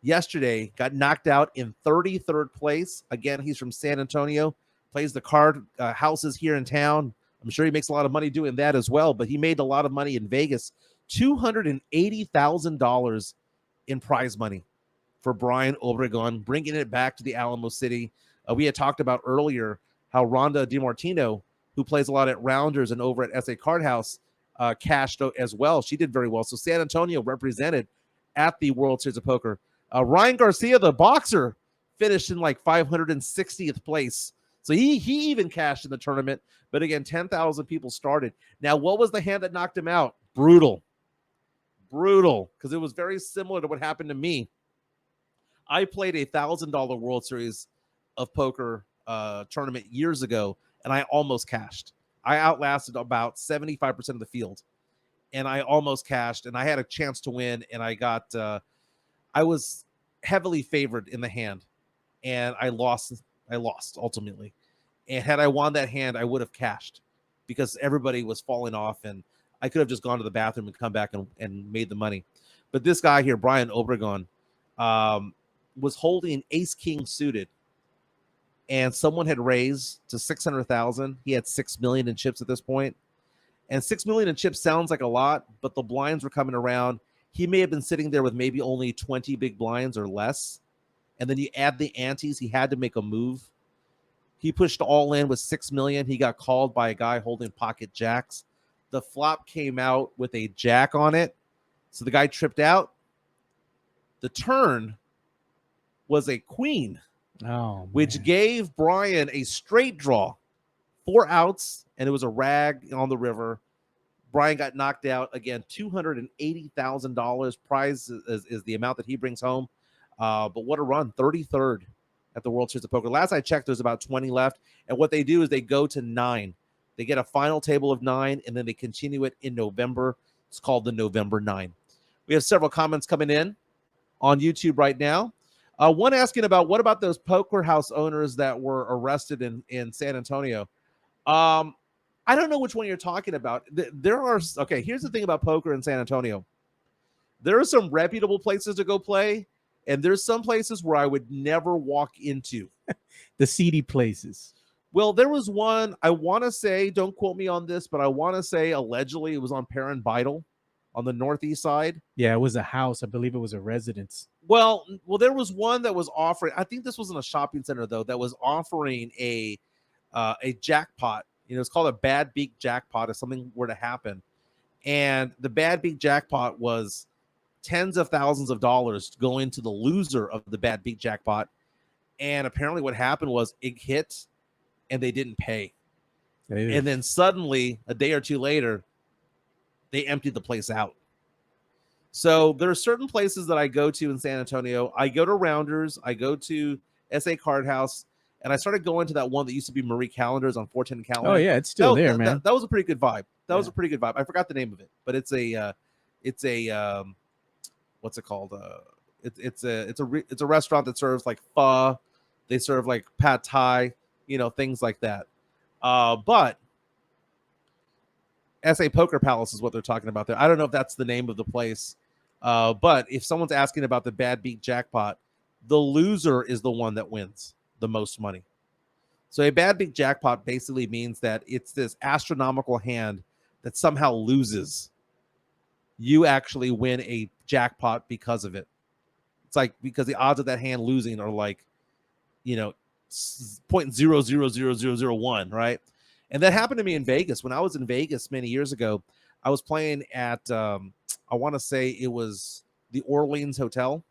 yesterday got knocked out in 33rd place. Again, he's from San Antonio. Plays the card houses here in town. I'm sure he makes a lot of money doing that as well, but he made a lot of money in Vegas. $280,000 in prize money for Brian Obregon, bringing it back to the Alamo City. We had talked about earlier how Rhonda DiMartino, who plays a lot at Rounders and over at SA Card House, cashed as well. She did very well. So San Antonio represented at the World Series of Poker. Ryan Garcia, the boxer, finished in like 560th place. So he even cashed in the tournament. But again, 10,000 people started. Now, what was the hand that knocked him out? Brutal. Because it was very similar to what happened to me. I played a $1,000 World Series of poker tournament years ago, and I almost cashed. I outlasted about 75% of the field, and I almost cashed, and I had a chance to win, and I was heavily favored in the hand, and I lost ultimately. And had I won that hand, I would have cashed because everybody was falling off, and I could have just gone to the bathroom and come back and made the money. But this guy here, Brian Obregon, was holding ace king suited, and someone had raised to 600,000. He had 6 million in chips at this point, and 6 million in chips sounds like a lot, but the blinds were coming around. He may have been sitting there with maybe only 20 big blinds or less, and then you add the antes. He had to make a move. He pushed all in with 6 million. He got called by a guy holding pocket jacks. The flop came out with a jack on it, so the guy tripped out. The turn was a queen, which gave Brian a straight draw, 4 outs, and it was a rag on the river. Brian got knocked out again. $280,000 prize is the amount that he brings home. But what a run! 33rd at the World Series of Poker. Last I checked, there's about 20 left. And what they do is they go to 9. They get a final table of 9, and then they continue it in November. It's called the November 9. We have several comments coming in on YouTube right now. One asking about what about those poker house owners that were arrested in San Antonio? I don't know which one you're talking about. Here's the thing about poker in San Antonio. There are some reputable places to go play, and there's some places where I would never walk into. The seedy places. Well, there was one, I want to say, don't quote me on this, but I want to say allegedly it was on Perrin Beidel on the northeast side. Yeah, it was a house. I believe it was a residence. Well, there was one that was offering, I think this was in a shopping center, though, that was offering a jackpot. You know, it's called a bad beak jackpot if something were to happen. And the bad beak jackpot was tens of thousands of dollars going to the loser of the bad beak jackpot. And apparently what happened was it hit and they didn't pay. And then suddenly, a day or two later, they emptied the place out. So there are certain places that I go to in San Antonio. I go to Rounders, I go to SA Card House, and I started going to that one that used to be Marie Callender's on 410 Calendar. Oh yeah, it's still there, man. That was a pretty good vibe. That was a pretty good vibe. I forgot the name of it, but it's a what's it called? It's a restaurant that serves like pho. They serve like pad thai, things like that. But SA Poker Palace is what they're talking about there. I don't know if that's the name of the place. But if someone's asking about the bad beat jackpot, the loser is the one that wins the most money. So a bad beat jackpot basically means that it's this astronomical hand that somehow loses. You actually win a jackpot because of it. It's like because the odds of that hand losing are like, 0.000001, right? And that happened to me in Vegas. When I was in Vegas many years ago, I was playing at, I want to say it was the Orleans Hotel.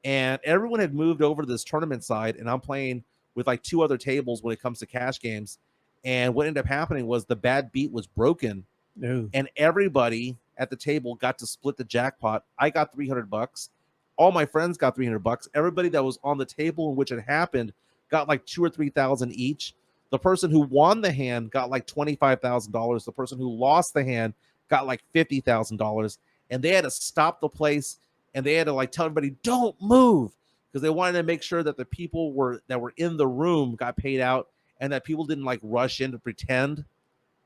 And everyone had moved over to this tournament side. And I'm playing with like 2 other tables when it comes to cash games. And what ended up happening was the bad beat was broken. No. And everybody at the table got to split the jackpot. I got $300. All my friends got $300. Everybody that was on the table in which it happened got like $2,000 or $3,000 each. The person who won the hand got like $25,000. The person who lost the hand got like $50,000. And they had to stop the place and they had to like tell everybody, don't move, because they wanted to make sure that the people that were in the room got paid out and that people didn't like rush in to pretend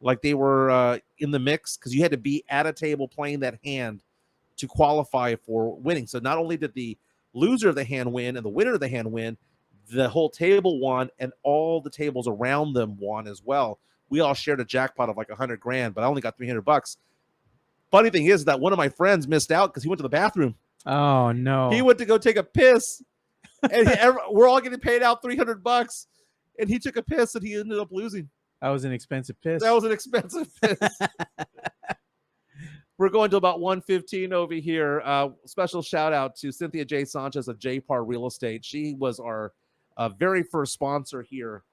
like they were in the mix, because you had to be at a table playing that hand to qualify for winning. So not only did the loser of the hand win and the winner of the hand win, the whole table won, and all the tables around them won as well. We all shared a jackpot of like $100,000, but I only got $300. Funny thing is that one of my friends missed out because he went to the bathroom. Oh no! He went to go take a piss, and we're all getting paid out $300, and he took a piss and he ended up losing. That was an expensive piss. That was an expensive piss. We're going to about 1:15 over here. Special shout out to Cynthia J. Sanchez of J. Parr Real Estate. She was our very first sponsor here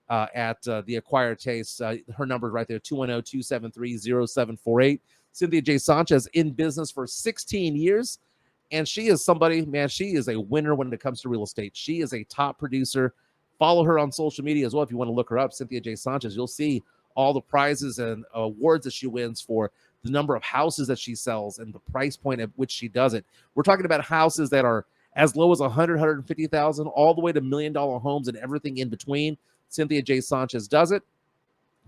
at the Acquired Taste. Her number is right there, 210-273-0748. Cynthia J. Sanchez, in business for 16 years. And she is somebody, man, she is a winner when it comes to real estate. She is a top producer, Follow her on social media as well if you want to look her up, Cynthia J. Sanchez. You'll see all the prizes and awards that she wins for the number of houses that she sells and the price point at which she does it. We're talking about houses that are as low as 150,000 all the way to $1 million homes and everything in between. Cynthia J. Sanchez does it.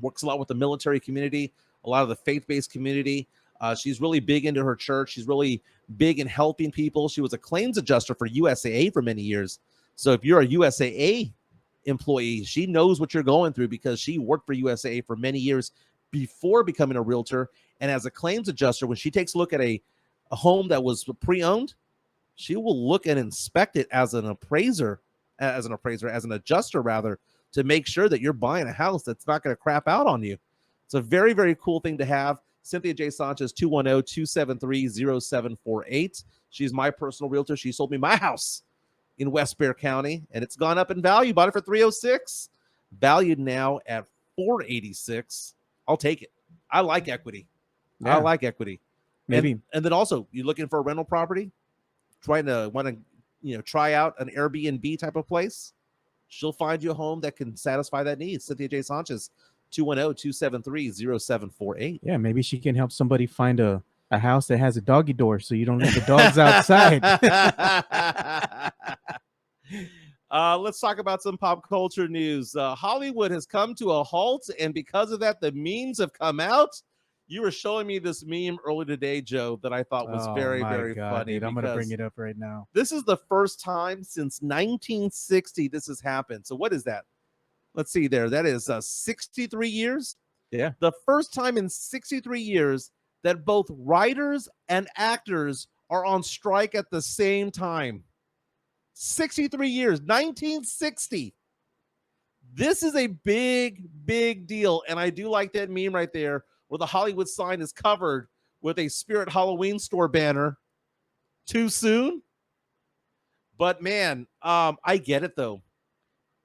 Works a lot with the military community, a lot of the faith-based community. She's really big into her church. She's really big in helping people. She was a claims adjuster for USAA for many years. So if you're a USAA employee, she knows what you're going through because she worked for USAA for many years before becoming a realtor. And as a claims adjuster, when she takes a look at a home that was pre-owned, she will look and inspect it as an adjuster rather, to make sure that you're buying a house that's not going to crap out on you. It's a very, very cool thing to have. Cynthia J. Sanchez, 210-273-0748. She's my personal realtor. She sold me my house in West Bear County, and it's gone up in value. Bought it for $306, valued now at $486. I'll take it. I like equity. Yeah. I like equity. Maybe. And then also, you're looking for a rental property, want to try out an Airbnb type of place. She'll find you a home that can satisfy that need. Cynthia J. Sanchez, 210-273-0748. Yeah, maybe she can help somebody find a house that has a doggy door so you don't leave the dogs outside. Let's talk about some pop culture news. Hollywood has come to a halt, and because of that, the memes have come out. You were showing me this meme earlier today, Joe, that I thought was very, very funny. Dude, I'm going to bring it up right now. This is the first time since 1960 this has happened. So what is that? Let's see there. That is 63 years. Yeah. The first time in 63 years that both writers and actors are on strike at the same time. 63 years, 1960. This is a big, big deal. And I do like that meme right there where the Hollywood sign is covered with a Spirit Halloween store banner. Too soon? But man, I get it though.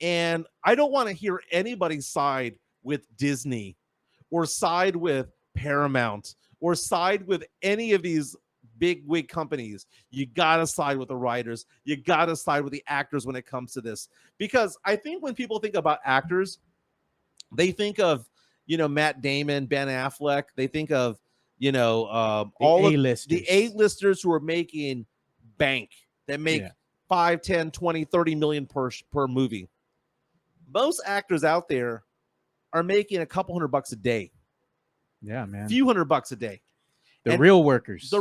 And I don't want to hear anybody side with Disney or side with Paramount or side with any of these big wig companies. You got to side with the writers. You got to side with the actors when it comes to this. Because I think when people think about actors, they think of, Matt Damon, Ben Affleck. They think of, all of the A-listers who are making bank, that make 5, 10, 20, 30 million per movie. Most actors out there are making a couple $100 a day. Yeah, man. A few $100 a day. The real workers,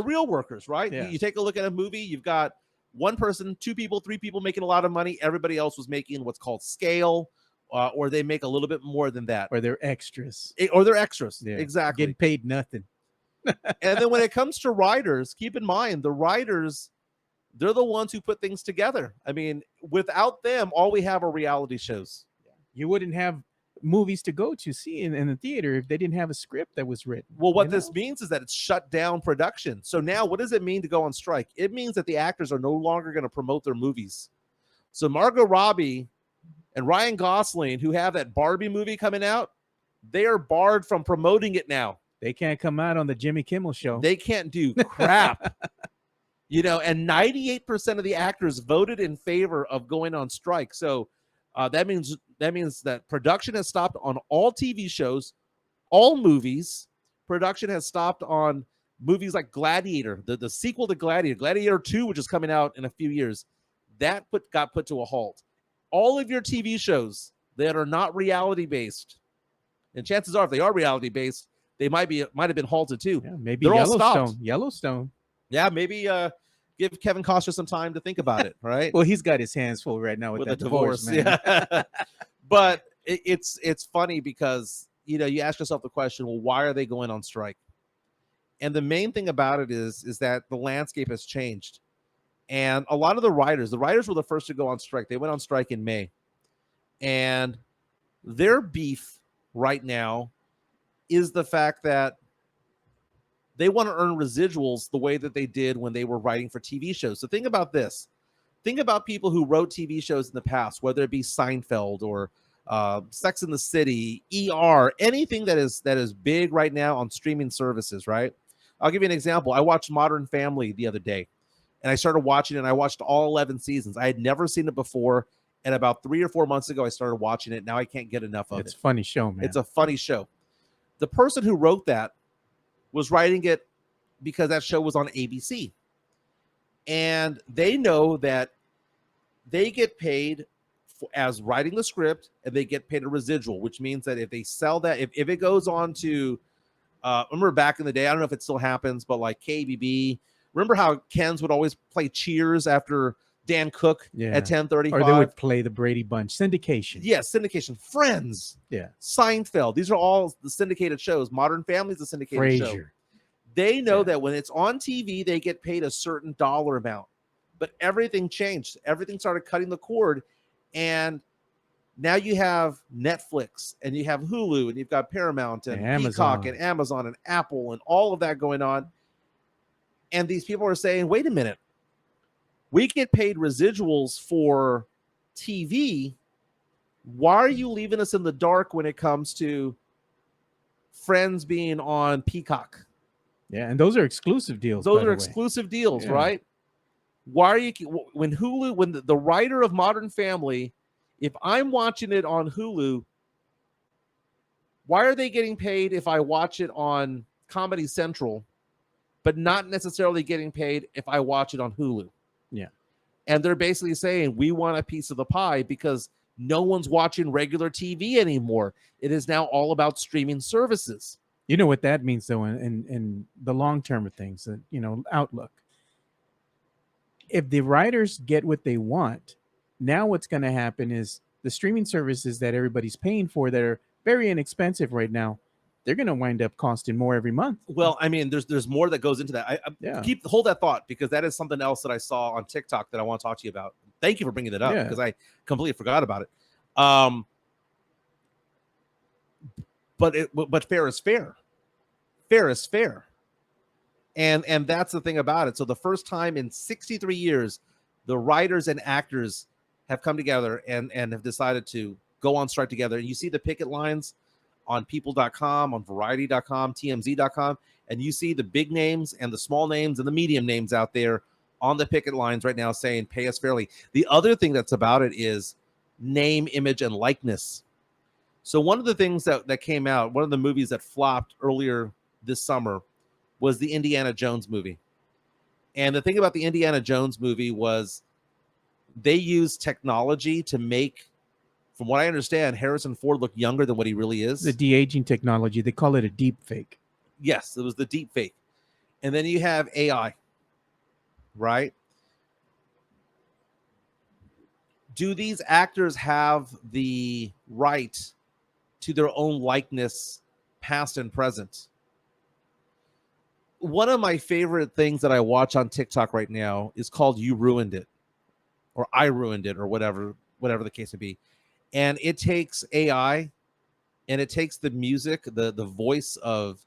right? Yeah. You take a look at a movie, you've got one person, 2 people, 3 people making a lot of money. Everybody else was making what's called scale, or they make a little bit more than that. Or they're extras. Yeah. Exactly. Getting paid nothing. And then when it comes to writers, keep in mind, the writers, they're the ones who put things together. I mean, without them, all we have are reality shows. You wouldn't have movies to go to see in the theater if they didn't have a script that was written. Well, what this means is that it's shut down production. So now what does it mean to go on strike? It means that the actors are no longer going to promote their movies. So Margot Robbie and Ryan Gosling, who have that Barbie movie coming out, they are barred from promoting it now. They can't come out on the Jimmy Kimmel show. They can't do crap. And 98% of the actors voted in favor of going on strike. So that means that production has stopped on all TV shows, all movies. Production has stopped on movies like Gladiator, the sequel to Gladiator 2, which is coming out in a few years. That got put to a halt. All of your TV shows that are not reality based, and chances are if they are reality based, they might have been halted too. Yeah, maybe they're all stopped. Yellowstone. Yeah, maybe give Kevin Costner some time to think about it, right? Well, he's got his hands full right now with that divorce, man. Yeah. But it's funny because you ask yourself the question, well, why are they going on strike? And the main thing about it is that the landscape has changed. And a lot of the writers were the first to go on strike. They went on strike in May. And their beef right now is the fact that they want to earn residuals the way that they did when they were writing for TV shows. So think about this. Think about people who wrote TV shows in the past, whether it be Seinfeld or Sex and the City, ER, anything that is big right now on streaming services, right? I'll give you an example. I watched Modern Family the other day, and I started watching it, and I watched all 11 seasons. I had never seen it before. And about 3 or 4 months ago, I started watching it. Now I can't get enough of it. It's a funny show, man. It's a funny show. The person who wrote that was writing it because that show was on ABC. And they know that they get paid as writing the script, and they get paid a residual, which means that if they sell that, if it goes on to, remember back in the day, I don't know if it still happens, but like KBB, remember how Ken's would always play Cheers after Dan Cook at 10:35? Or they would play the Brady Bunch. Syndication. Yes, syndication. Friends. Yeah. Seinfeld. These are all the syndicated shows. Modern Family is a syndicated show. They know that when it's on TV, they get paid a certain dollar amount. But everything changed. Everything started cutting the cord. And now you have Netflix, and you have Hulu, and you've got Paramount, and Peacock, and Amazon, and Apple, and all of that going on. And these people are saying, wait a minute. We get paid residuals for TV. Why are you leaving us in the dark when it comes to Friends being on Peacock? Yeah, and those are exclusive deals. Those are exclusive deals, right? Why are you, when Hulu, when the writer of Modern Family, if I'm watching it on Hulu, why are they getting paid if I watch it on Comedy Central, but not necessarily getting paid if I watch it on Hulu? Yeah. And they're basically saying, we want a piece of the pie because no one's watching regular TV anymore. It is now all about streaming services. You know what that means, though, in the long term of things, outlook. If the writers get what they want, now what's going to happen is the streaming services that everybody's paying for that are very inexpensive right now, they're going to wind up costing more every month. Well, I mean, there's more that goes into that. Hold that thought, because that is something else that I saw on TikTok that I want to talk to you about. Thank you for bringing it up, because I completely forgot about it. But fair is fair. Fair is fair. And that's the thing about it. So the first time in 63 years, the writers and actors have come together and have decided to go on strike together. And you see the picket lines on people.com, on variety.com, tmz.com, and you see the big names and the small names and the medium names out there on the picket lines right now saying, pay us fairly. The other thing that's about it is name, image, and likeness. So one of the things that came out, one of the movies that flopped earlier this summer was the Indiana Jones movie. And the thing about the Indiana Jones movie was they used technology to make, from what I understand, Harrison Ford look younger than what he really is. The de-aging technology, they call it a deep fake. Yes, it was the deep fake. And then you have AI, right? Do these actors have the right to their own likeness, past and present? One of my favorite things that I watch on TikTok right now is called You Ruined It, or I Ruined It, or whatever the case may be. And it takes AI, and it takes the music, the voice of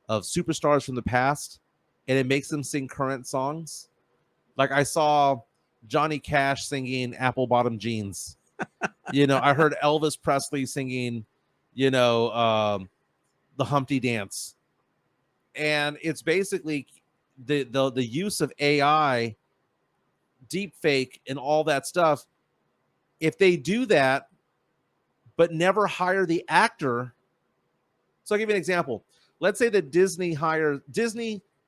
superstars from the past, and it makes them sing current songs. Like I saw Johnny Cash singing Apple Bottom Jeans. I heard Elvis Presley singing, the Humpty Dance. And it's basically the use of AI, deep fake, and all that stuff. If they do that, but never hire the actor. So I'll give you an example. Let's say that Disney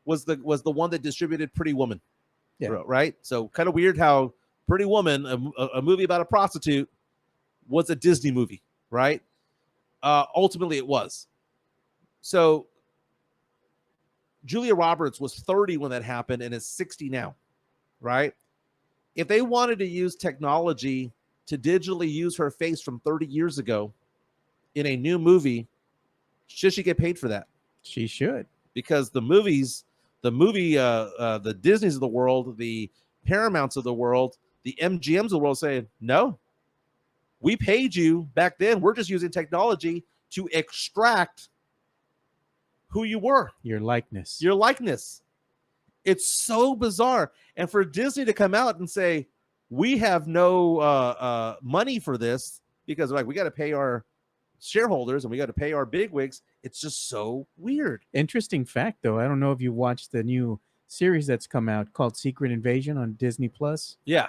was the one that distributed Pretty Woman. Yeah. Right. So kind of weird how Pretty Woman, a movie about a prostitute, was a Disney movie, right? Ultimately it was. So Julia Roberts was 30 when that happened and is 60 now, right? If they wanted to use technology to digitally use her face from 30 years ago in a new movie, should she get paid for that? She should. Because the Disneys of the world, the Paramounts of the world, the MGMs of the world saying, no, we paid you back then. We're just using technology to extract who you were. Your likeness. It's so bizarre. And for Disney to come out and say, we have no money for this because we got to pay our shareholders and we got to pay our bigwigs. It's just so weird. Interesting fact, though. I don't know if you watched the new series that's come out called Secret Invasion on Disney Plus. Yeah.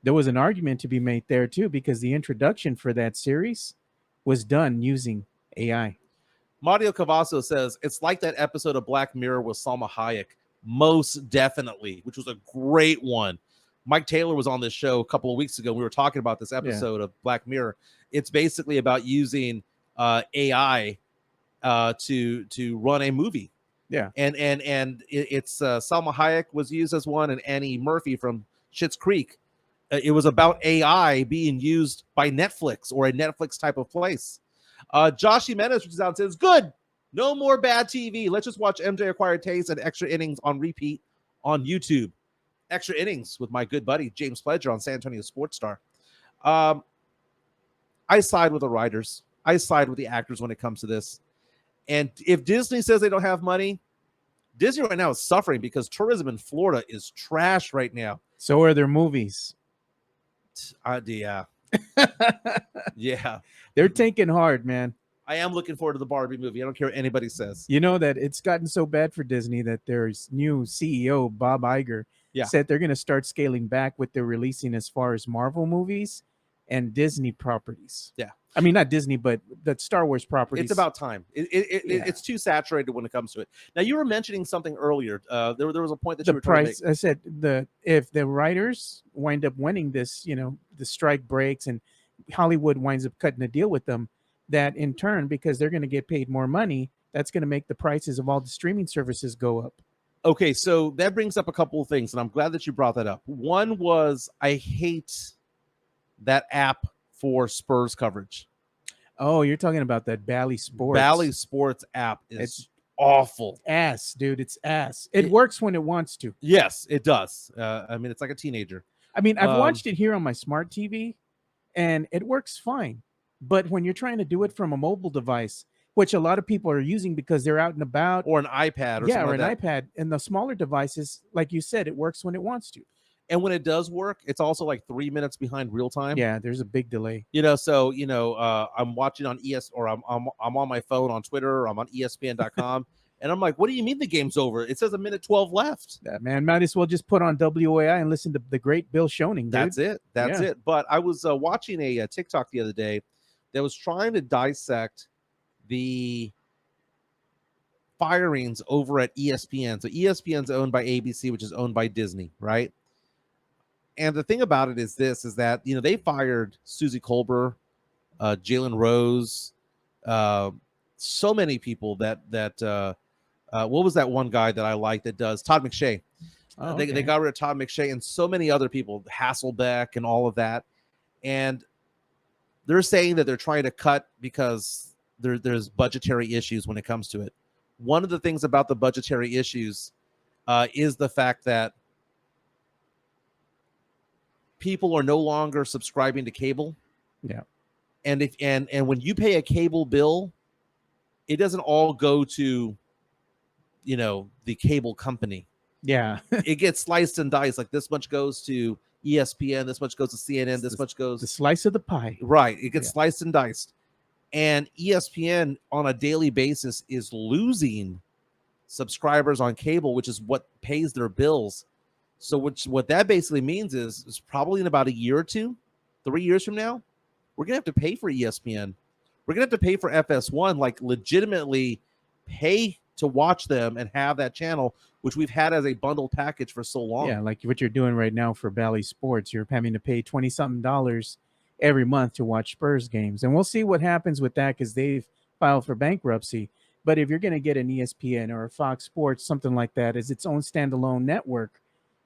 there was an argument to be made there too, because the introduction for that series was done using AI. Mario Cavasso says it's like that episode of Black Mirror with Salma Hayek. Most definitely, which was a great one. Mike Taylor was on this show a couple of weeks ago. We were talking about this episode of Black Mirror. It's basically about using AI to run a movie. Yeah, and it's Salma Hayek was used as one, and Annie Murphy from Schitt's Creek. It was about AI being used by Netflix or a Netflix type of place. Josh Jimenez reaches out and says, "Good, no more bad TV. Let's just watch MJ Acquired Taste and Extra Innings on repeat on YouTube. Extra Innings with my good buddy James Pledger on San Antonio Sports Star." I side with the writers. I side with the actors when it comes to this. And if Disney says they don't have money, Disney right now is suffering because tourism in Florida is trash right now. So are their movies. Yeah. Yeah. They're tanking hard, man. I am looking forward to the Barbie movie. I don't care what anybody says. You know that it's gotten so bad for Disney that their new CEO, Bob Iger, said they're going to start scaling back what they're releasing as far as Marvel movies and Disney properties. Yeah. I mean, not Disney, but the Star Wars properties. It's about time. It's too saturated when it comes to it. Now, you were mentioning something earlier. There was a point that you were trying to make. I said if the writers wind up winning this, the strike breaks and Hollywood winds up cutting a deal with them, that in turn, because they're going to get paid more money, that's going to make the prices of all the streaming services go up. Okay, so that brings up a couple of things, and I'm glad that you brought that up. One was I hate that app for Spurs coverage. Oh, you're talking about that Bally Sports. Bally Sports app is awful. Ass, dude. It's ass. It works when it wants to. Yes, it does. I mean, it's like a teenager. I mean, I've watched it here on my smart TV, and it works fine. But when you're trying to do it from a mobile device, which a lot of people are using because they're out and about. Or an iPad. Or an iPad. And the smaller devices, like you said, it works when it wants to. And when it does work, it's also like 3 minutes behind real time. Yeah, there's a big delay. So I'm watching on or I'm on my phone on Twitter, or I'm on ESPN.com, and I'm like, what do you mean the game's over? It says 1:12 left. Yeah, man, might as well just put on WAI and listen to the great Bill Schoening. Dude. That's it. That's it. But I was watching a TikTok the other day that was trying to dissect the firings over at ESPN. So ESPN's owned by ABC, which is owned by Disney, right? And the thing about it is that, they fired Susie Colbert, Jalen Rose, so many people that what was that one guy that I like that does Todd McShay? Oh, they got rid of Todd McShay and so many other people, Hasselbeck and all of that. And they're saying that they're trying to cut because there's budgetary issues when it comes to it. One of the things about the budgetary issues is the fact that people are no longer subscribing to cable. Yeah. And when you pay a cable bill, it doesn't all go to, the cable company. Yeah. It gets sliced and diced. Like this much goes to ESPN, this much goes to CNN, this much goes. The slice of the pie. Right. It gets sliced and diced. And ESPN on a daily basis is losing subscribers on cable, which is what pays their bills. So what that basically means is probably in about a year or 2, 3 years from now, we're going to have to pay for ESPN. We're going to have to pay for FS1, like legitimately pay to watch them and have that channel, which we've had as a bundled package for so long. Yeah, like what you're doing right now for Bally Sports. You're having to pay $20-something every month to watch Spurs games. And we'll see what happens with that because they've filed for bankruptcy. But if you're going to get an ESPN or a Fox Sports, something like that as its own standalone network,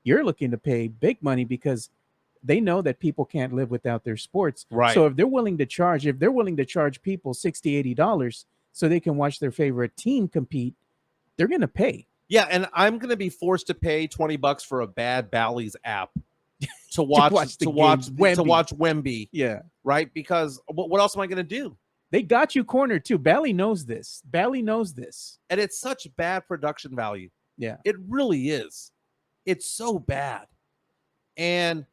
you're looking to pay big money because they know that people can't live without their sports. Right. So if they're willing to charge people $60, $80 so they can watch their favorite team compete, they're going to pay. Yeah, and I'm going to be forced to pay $20 for a bad Bally's app to watch Wemby. Yeah. Right? Because what else am I going to do? They got you cornered too. Bally knows this. And it's such bad production value. Yeah. It really is. It's so bad. And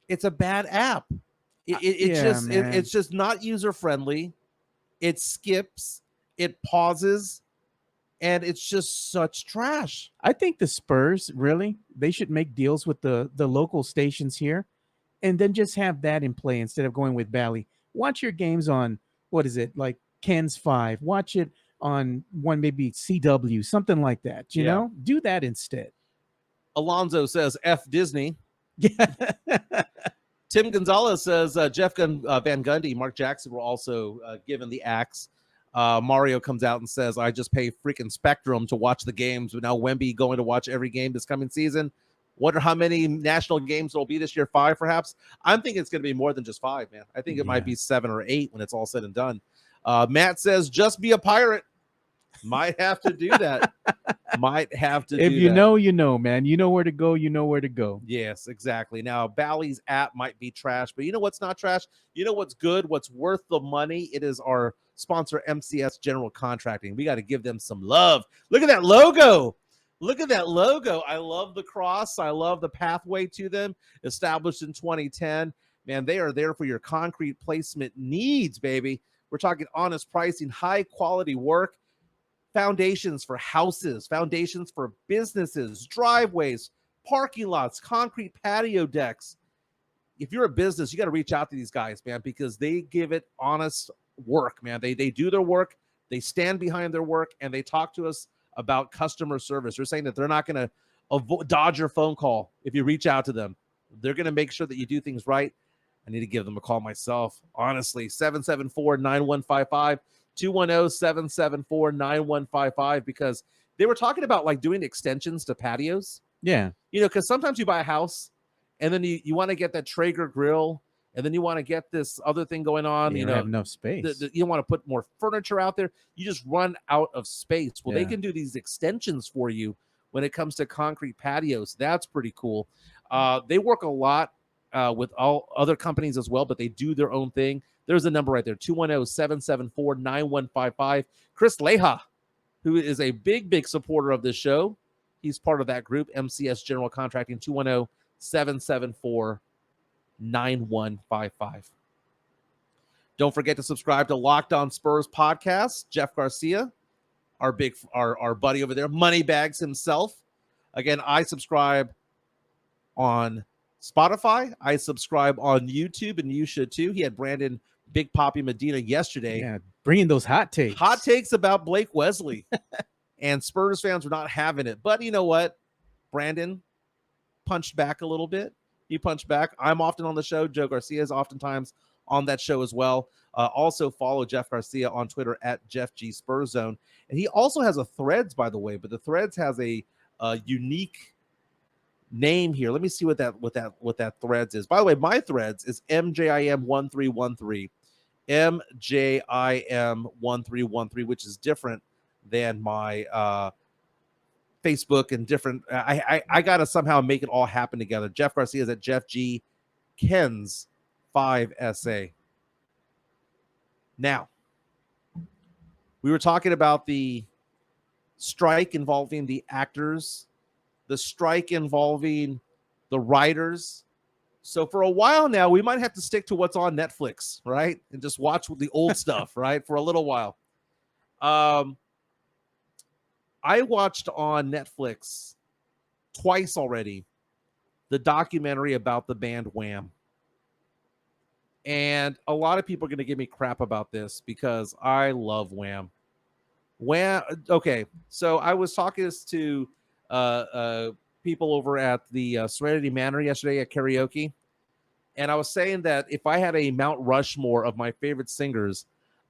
it's a bad app. It's just not user friendly. It skips, it pauses. and it's just such trash. I think the Spurs really they should make deals with the local stations here, and then just have that in play instead of going with Bally. Watch your games on what is it like Ken's 5. Watch it on one maybe CW, something like that. You Yeah. know, do that instead. Alonzo says F Disney. Yeah. Tim Gonzalez says Jeff Van Gundy, Mark Jackson were also given the axe. Mario comes out and says, I just pay freaking Spectrum to watch the games. But now Wemby going to watch every game this coming season. Wonder how many national games there will be this year. 5, perhaps. I'm thinking it's going to be more than just 5, man. I think it might be 7 or 8 when it's all said and done. Matt says, just be a pirate. Might have to do that. Might have to do that. If you know, you know, man. You know where to go. You know where to go. Yes, exactly. Now, Bally's app might be trash, but you know what's not trash? You know what's good? What's worth the money? It is our sponsor, MCS General Contracting. We got to give them some love. Look at that logo. Look at that logo. I love the cross. I love the pathway to them. Established in 2010. Man, they are there for your concrete placement needs, baby. We're talking honest pricing, high quality work. Foundations for houses, foundations for businesses, driveways, parking lots, concrete patio decks. If you're a business, you got to reach out to these guys, man, because they give it honest work, man. They do their work, they stand behind their work, and they talk to us about customer service. They're saying that they're not going to dodge your phone call if you reach out to them. They're going to make sure that you do things right. I need to give them a call myself, honestly. 774-9155. 210-774-9155, because they were talking about like doing extensions to patios. Yeah. You know, because sometimes you buy a house and then you want to get that Traeger grill and then you want to get this other thing going on. You know, don't have enough space. You don't want to put more furniture out there. You just run out of space. Well, they can do these extensions for you when it comes to concrete patios. That's pretty cool. They work a lot with all other companies as well, but they do their own thing. There's a number right there, 210-774-9155. Chris Leha, who is a big supporter of this show. He's part of that group, MCS General Contracting, 210-774-9155. Don't forget to subscribe to Locked On Spurs Podcast. Jeff Garcia, our buddy over there, Moneybags himself. Again, I subscribe on Spotify. I subscribe on YouTube, and you should too. He had Brandon Big Poppy Medina yesterday. Yeah, bringing those hot takes. Hot takes about Blake Wesley. And Spurs fans were not having it. But you know what? Brandon punched back a little bit. He punched back. I'm often on the show. Joe Garcia is oftentimes on that show as well. Also follow Jeff Garcia on Twitter at Jeff G Spurs Zone. And he also has a Threads, by the way, but the Threads has a unique name here. Let me see what that Threads is. By the way, my Threads is MJIM1313. MJIM1313, which is different than my Facebook and different. I gotta somehow make it all happen together. Jeff Garcia is at Jeff G Kens 5SA. Now, we were talking about the strike involving the actors, the strike involving the writers. So for a while now, we might have to stick to what's on Netflix, right? And just watch the old stuff, right? For a little while. I watched on Netflix twice already the documentary about the band Wham. And a lot of people are going to give me crap about this because I love Wham. Wham. Okay, so I was talking to people over at the Serenity Manor yesterday at karaoke. And I was saying that if I had a Mount Rushmore of my favorite singers,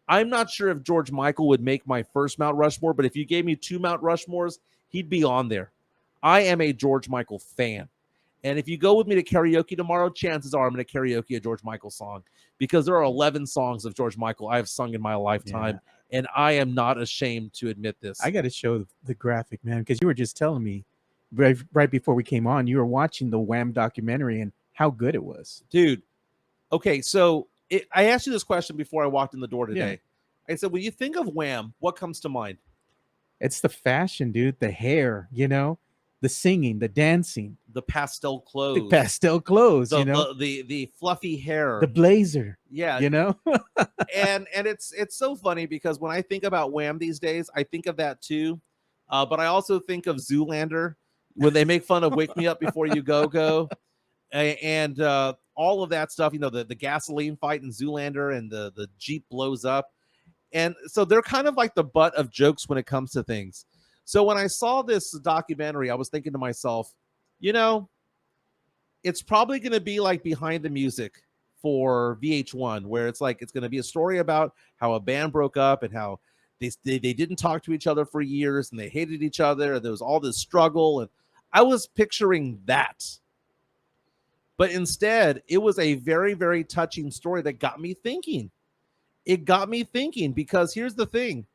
I'm not sure if George Michael would make my first Mount Rushmore, but if you gave me 2 Mount Rushmores, he'd be on there. I am a George Michael fan. And if you go with me to karaoke tomorrow, chances are I'm going to karaoke a George Michael song because there are 11 songs of George Michael I've sung in my lifetime. Yeah. And I am not ashamed to admit this. I got to show the graphic, man, because you were just telling me right before we came on, you were watching the Wham documentary and how good it was. Dude. Okay, so I asked you this question before I walked in the door today. Yeah. I said, when you think of Wham, what comes to mind? It's the fashion, dude, the hair, the singing, the dancing, the pastel clothes, the fluffy hair, the blazer. Yeah. and it's so funny because when I think about Wham these days, I think of that too. But I also think of Zoolander when they make fun of "Wake Me Up Before You Go," and all of that stuff. The gasoline fight in Zoolander, and the Jeep blows up, and so they're kind of like the butt of jokes when it comes to things. So when I saw this documentary, I was thinking to myself, it's probably going to be like Behind the Music for VH1, where it's going to be a story about how a band broke up and how they didn't talk to each other for years and they hated each other and there was all this struggle. And I was picturing that. But instead, it was a very, very touching story that got me thinking. It got me thinking because here's the thing.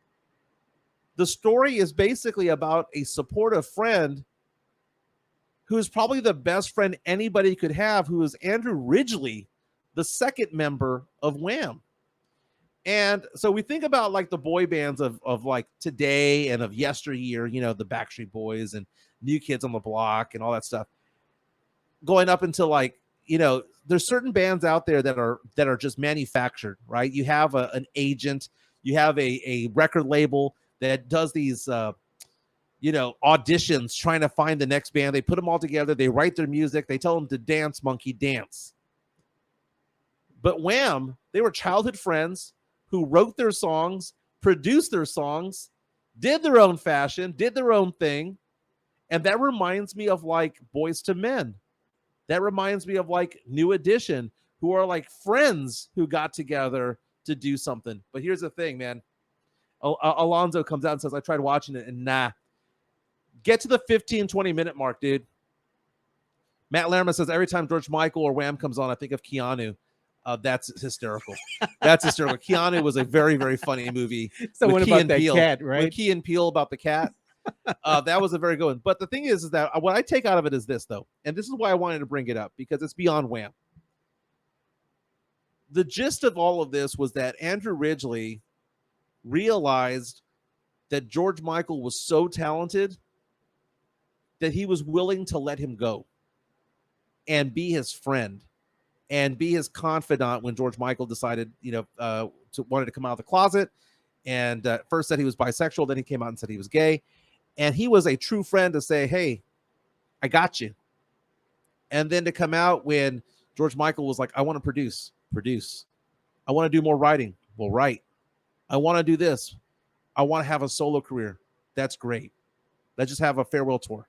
The story is basically about a supportive friend who is probably the best friend anybody could have, who is Andrew Ridgeley, the second member of Wham. And so we think about like the boy bands of like today and of yesteryear, the Backstreet Boys and New Kids on the Block and all that stuff. Going up until like, there's certain bands out there that are just manufactured, right? You have an agent, you have a record label that does these auditions trying to find the next band. They put them all together, they write their music, they tell them to dance, monkey, dance. But Wham, they were childhood friends who wrote their songs, produced their songs, did their own fashion, did their own thing. And that reminds me of like Boys to Men. That reminds me of like New Edition, who are like friends who got together to do something. But here's the thing, man. Alonzo comes out and says, I tried watching it and nah. Get to the 15, 20-minute mark, dude. Matt Lerma says, every time George Michael or Wham comes on, I think of Keanu. That's hysterical. That's hysterical. Keanu was a very, very funny movie. So what about that Peele, cat, right? With Key and Peele about the cat. That was a very good one. But the thing is that what I take out of it is this, though. And this is why I wanted to bring it up, because it's beyond Wham. The gist of all of this was that Andrew Ridgeley realized that George Michael was so talented that he was willing to let him go and be his friend and be his confidant when George Michael decided, wanted to come out of the closet. And first said he was bisexual, then he came out and said he was gay. And he was a true friend to say, hey, I got you. And then to come out when George Michael was like, I want to produce. I want to do more writing. Well, write. I want to do this. I want to have a solo career. That's great. Let's just have a farewell tour.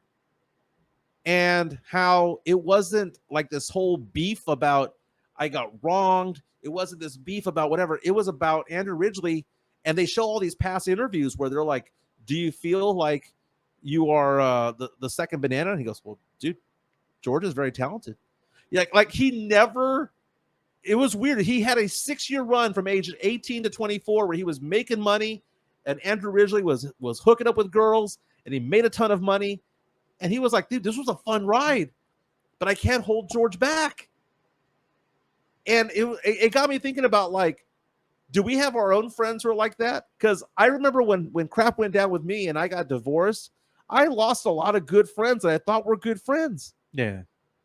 And how it wasn't like this whole beef about I got wronged. It wasn't this beef about whatever. It was about Andrew Ridgeley. And they show all these past interviews where they're like, do you feel like you are the second banana? And he goes, well, dude, George is very talented. Yeah, like he never, it was weird. He had a 6-year run from age 18 to 24 where he was making money and Andrew Ridgeley was hooking up with girls and he made a ton of money. And he was like, dude, this was a fun ride, but I can't hold George back. And it got me thinking about like, do we have our own friends who are like that? Because I remember when crap went down with me and I got divorced, I lost a lot of good friends that I thought were good friends. Yeah.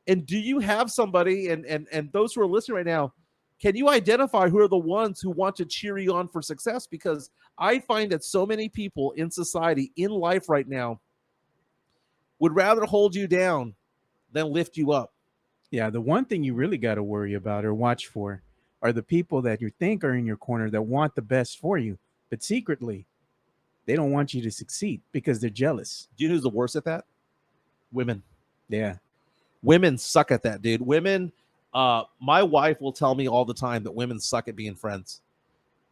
And do you have somebody, and those who are listening right now, can you identify who are the ones who want to cheer you on for success? Because I find that so many people in society, in life right now, would rather hold you down than lift you up. Yeah, the one thing you really got to worry about or watch for are the people that you think are in your corner that want the best for you, but secretly, they don't want you to succeed because they're jealous. Do you know who's the worst at that? Women. Yeah. Women suck at that, dude. Women, my wife will tell me all the time that women suck at being friends.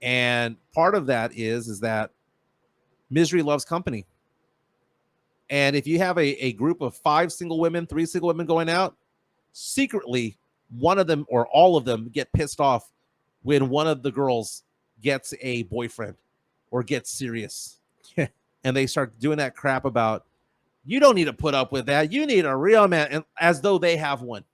And part of that is that misery loves company. And if you have a group of 5 single women, 3 single women going out, secretly, one of them or all of them get pissed off when one of the girls gets a boyfriend or gets serious. Yeah. And they start doing that crap about, you don't need to put up with that. You need a real man, and as though they have one.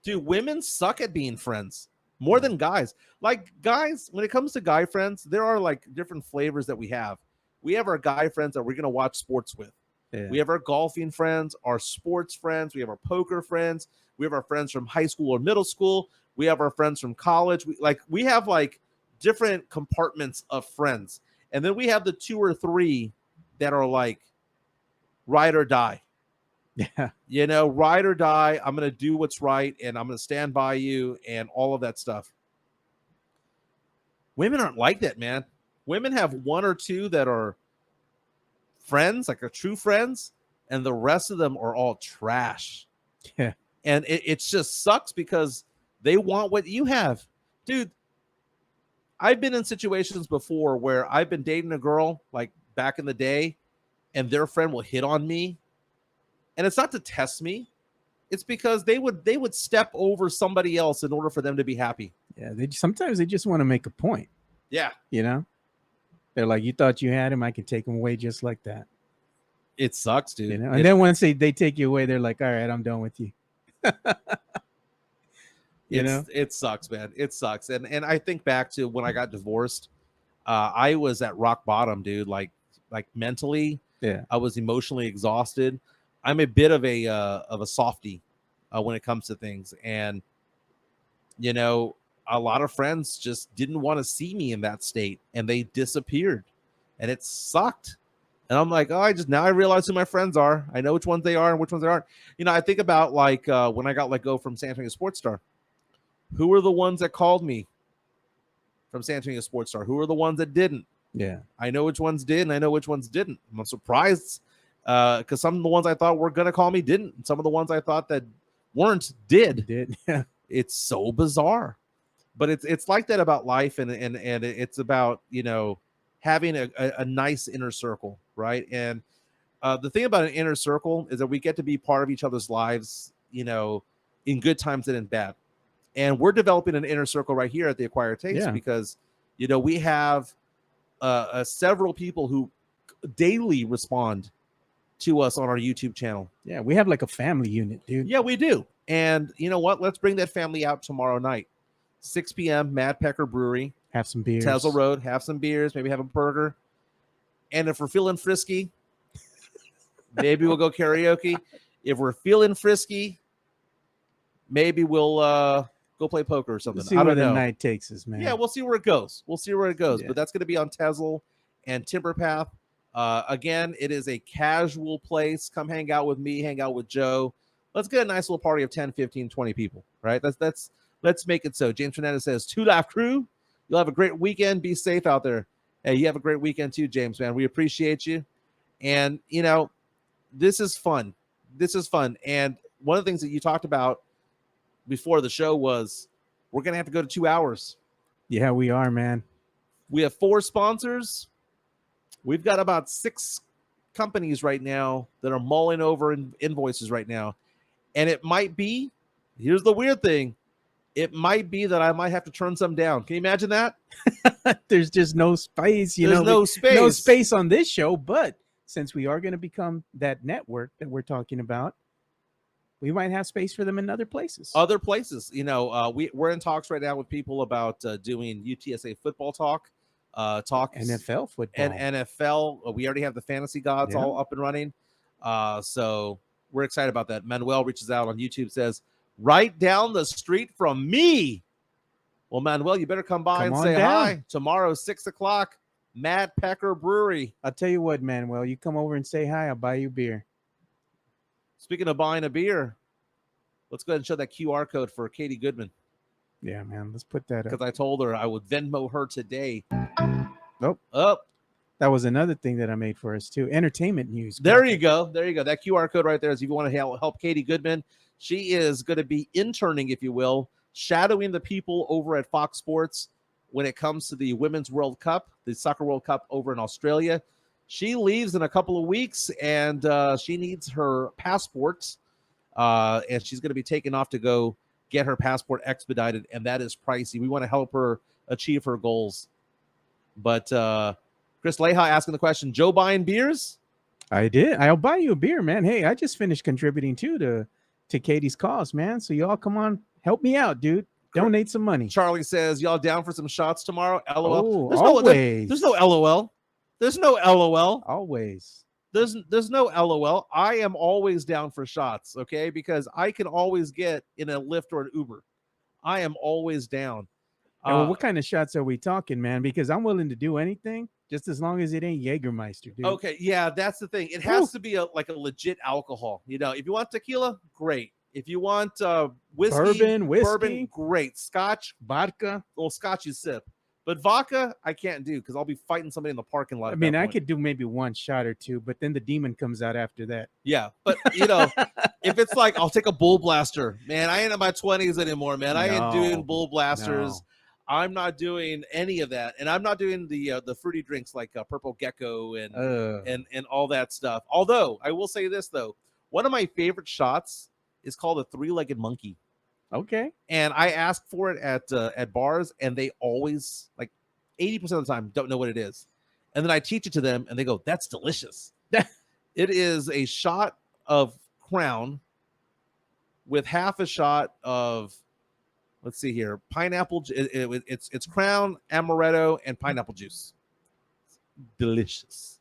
Dude, women suck at being friends more than guys. Like guys, when it comes to guy friends, there are like different flavors that we have. We have our guy friends that we're going to watch sports with. Yeah. We have our golfing friends, our sports friends. We have our poker friends. We have our friends from high school or middle school. We have our friends from college. We have like different compartments of friends. And then we have the 2 or 3 that are like ride or die. Yeah. You know, ride or die. I'm going to do what's right, and I'm going to stand by you, and all of that stuff. Women aren't like that, man. Women have 1 or 2 that are friends, like are true friends, and the rest of them are all trash. Yeah. And it just sucks because they want what you have. Dude, I've been in situations before where I've been dating a girl like back in the day, and their friend will hit on me. And it's not to test me. It's because they would step over somebody else in order for them to be happy. Yeah, sometimes they just want to make a point. Yeah. You know? They're like, you thought you had him, I can take him away just like that. It sucks, dude. You know? And then once they take you away, they're like, all right, I'm done with you. You know? It sucks, man. It sucks. And I think back to when I got divorced, I was at rock bottom, dude. Like mentally, yeah. I was emotionally exhausted. I'm a bit of a softie when it comes to things, and you know, a lot of friends just didn't want to see me in that state, and they disappeared, and it sucked. And I'm like, oh, now I realize who my friends are. I know which ones they are and which ones they aren't. You know, I think about like when I got let go from San Antonio Sports Star. Who were the ones that called me from San Antonio Sports Star? Who were the ones that didn't? Yeah. I know which ones did, and I know which ones didn't. I'm surprised because some of the ones I thought were going to call me didn't. And some of the ones I thought that weren't did. Yeah. It's so bizarre. But it's like that about life, and it's about, you know, having a nice inner circle, right? And the thing about an inner circle is that we get to be part of each other's lives, you know, in good times and in bad. And we're developing an inner circle right here at the Acquired Taste because, you know, we have several people who daily respond to us on our YouTube channel. Yeah, we have like a family unit, dude. Yeah, we do. And you know what? Let's bring that family out tomorrow night. 6 p.m., Mad Pecker Brewery. Have some beers. Tesla Road. Have some beers. Maybe have a burger. And if we're feeling frisky, maybe we'll go karaoke. If we're feeling frisky, maybe we'll go play poker or something. We'll see where the night takes us, man. Yeah, we'll see where it goes. Yeah. But that's going to be on Tesla and Timber Path. Again, it is a casual place. Come hang out with me, hang out with Joe. Let's get a nice little party of 10, 15, 20 people, right? Let's make it so. James Fernandez says, 2 Live Crew, you'll have a great weekend. Be safe out there. Hey, you have a great weekend too, James, man. We appreciate you. And, you know, this is fun. And one of the things that you talked about before the show was we're going to have to go to 2 hours. Yeah, we are, man. We have 4 sponsors. We've got about 6 companies right now that are mulling over invoices right now. And it might be, here's the weird thing, it might be that I might have to turn some down. Can you imagine that? There's just no space. There's no space on this show. But since we are going to become that network that we're talking about, we might have space for them in other places. You know, we're in talks right now with people about doing UTSA football talk NFL football. And NFL. We already have the Fantasy Gods all up and running. So we're excited about that. Manuel reaches out on YouTube, says, right down the street from me. Well, Manuel, you better come by and say hi. Tomorrow, 6:00, Mad Pecker Brewery. I'll tell you what, Manuel, you come over and say hi. I'll buy you beer. Speaking of buying a beer, let's go ahead and show that QR code for Katie Goodman. Yeah, man. Let's put that up. Because I told her I would Venmo her today. Nope. Oh. That was another thing that I made for us, too. Entertainment news. There you go. That QR code right there is if you want to help Katie Goodman. She is going to be interning, if you will, shadowing the people over at Fox Sports when it comes to the Women's World Cup, the Soccer World Cup over in Australia. She leaves in a couple of weeks, and she needs her passport, and she's going to be taken off to go get her passport expedited, and that is pricey. We want to help her achieve her goals. But Chris Leha asking the question, Joe buying beers? I did. I'll buy you a beer, man. Hey, I just finished contributing, too, to Katie's cause, man. So y'all come on, help me out, dude. Donate some money. Charlie says, y'all down for some shots tomorrow? LOL. Oh, always. There's no LOL. There's no LOL. Always. There's no LOL. I am always down for shots, okay? Because I can always get in a Lyft or an Uber. I am always down. Hey, well, what kind of shots are we talking, man? Because I'm willing to do anything just as long as it ain't Jägermeister, dude. Okay, yeah, that's the thing. It has to be like a legit alcohol. If you want tequila, great. If you want whiskey, whiskey, great. Scotch, vodka. Well, scotch you sip. But vodka, I can't do because I'll be fighting somebody in the parking lot. I mean, I could do maybe one shot or two, but then the demon comes out after that. Yeah, but if it's like I'll take a bull blaster, man, I ain't in my 20s anymore, man. I ain't doing bull blasters. No. I'm not doing any of that, and I'm not doing the fruity drinks like Purple Gecko and all that stuff. Although I will say this though, one of my favorite shots is called a three-legged monkey. Okay. And I ask for it at bars, and they always, like 80% of the time, don't know what it is. And then I teach it to them, and they go, "That's delicious." It is a shot of Crown with half a shot of, let's see here, pineapple. It's Crown, amaretto, and pineapple juice. Delicious.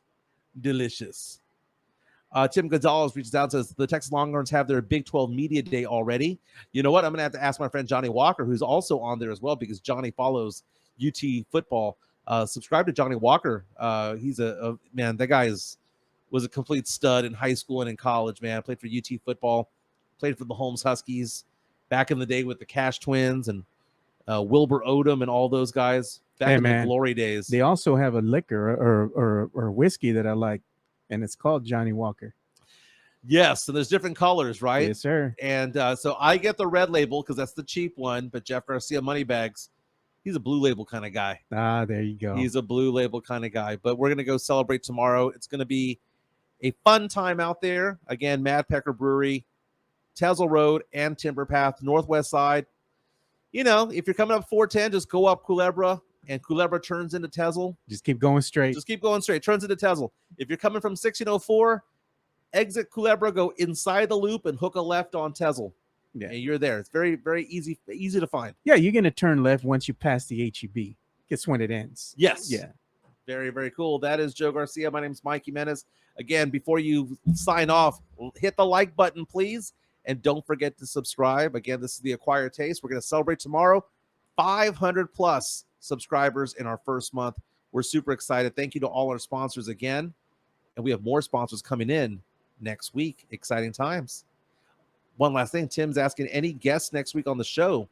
Tim Gonzalez reaches out and says the Texas Longhorns have their Big 12 Media Day already. You know what? I'm going to have to ask my friend Johnny Walker, who's also on there as well, because Johnny follows UT football. Subscribe to Johnny Walker. He's a man. That guy was a complete stud in high school and in college, man. Played for UT football, played for the Holmes Huskies back in the day with the Cash Twins and Wilbur Odom and all those guys back in the glory days. They also have a liquor or whiskey that I like, and it's called Johnny Walker. Yes, so there's different colors, right? Yes, sir. And so I get the red label because that's the cheap one, but Jeff Garcia Moneybags, he's a blue label kind of guy. Ah, there you go. He's a blue label kind of guy. But we're going to go celebrate tomorrow. It's going to be a fun time out there. Again, Mad Pecker Brewery, Tezel Road and Timber Path, Northwest side. If you're coming up 410, just go up Culebra, and Culebra turns into Tezel. Just keep going straight. Turns into Tezel. If you're coming from 1604, exit Culebra, go inside the loop, and hook a left on Tezel. Yeah, and you're there. It's very, very easy to find. Yeah, you're going to turn left once you pass the HEB. It's when it ends. Yes. Yeah. Very, very cool. That is Joe Garcia. My name is Mike Jimenez. Again, before you sign off, hit the like button, please. And don't forget to subscribe. Again, this is The Acquired Taste. We're going to celebrate tomorrow 500 plus subscribers in our first month. We're super excited. Thank you to all our sponsors again. And we have more sponsors coming in next week. Exciting times. One last thing. Tim's asking any guests next week on the show.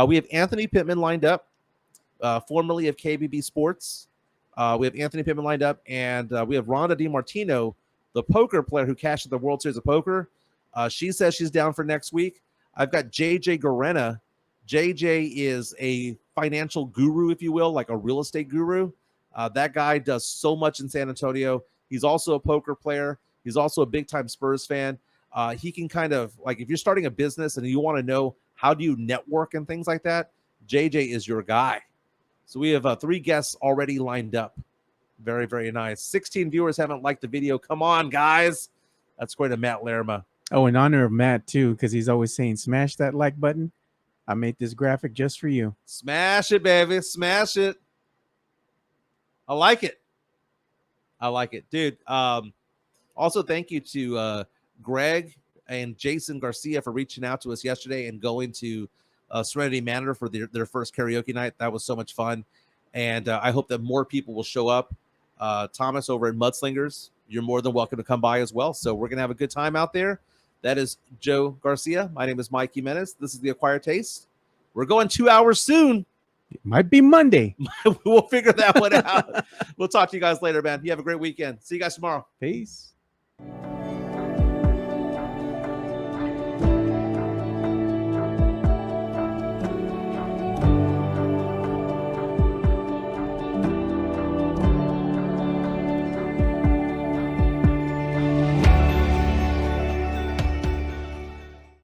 We have Anthony Pittman lined up, formerly of KBB Sports. We have Anthony Pittman lined up, and we have Rhonda DiMartino, the poker player who cashed at the World Series of Poker. She says she's down for next week. I've got JJ Garena. JJ is a financial guru, if you will, like a real estate guru. That guy does so much in San Antonio. He's also a poker player. He's also a big-time Spurs fan. He can kind of, like, if you're starting a business and you want to know how do you network and things like that, JJ is your guy. So we have 3 guests already lined up. Very, very nice. 16 viewers haven't liked the video. Come on, guys. That's great to Matt Lerma. Oh, in honor of Matt, too, because he's always saying, smash that like button. I made this graphic just for you. Smash it, baby. Smash it. I like it. Dude. Also, thank you to Greg and Jason Garcia for reaching out to us yesterday and going to Serenity Manor for their first karaoke night. That was so much fun. And I hope that more people will show up. Thomas over at Mudslingers, you're more than welcome to come by as well. So we're going to have a good time out there. That is Joe Garcia. My name is Mike Jimenez. This is The Acquired Taste. We're going 2 hours soon. It might be Monday. We'll figure that one out. We'll talk to you guys later, man. You have a great weekend. See you guys tomorrow. Peace.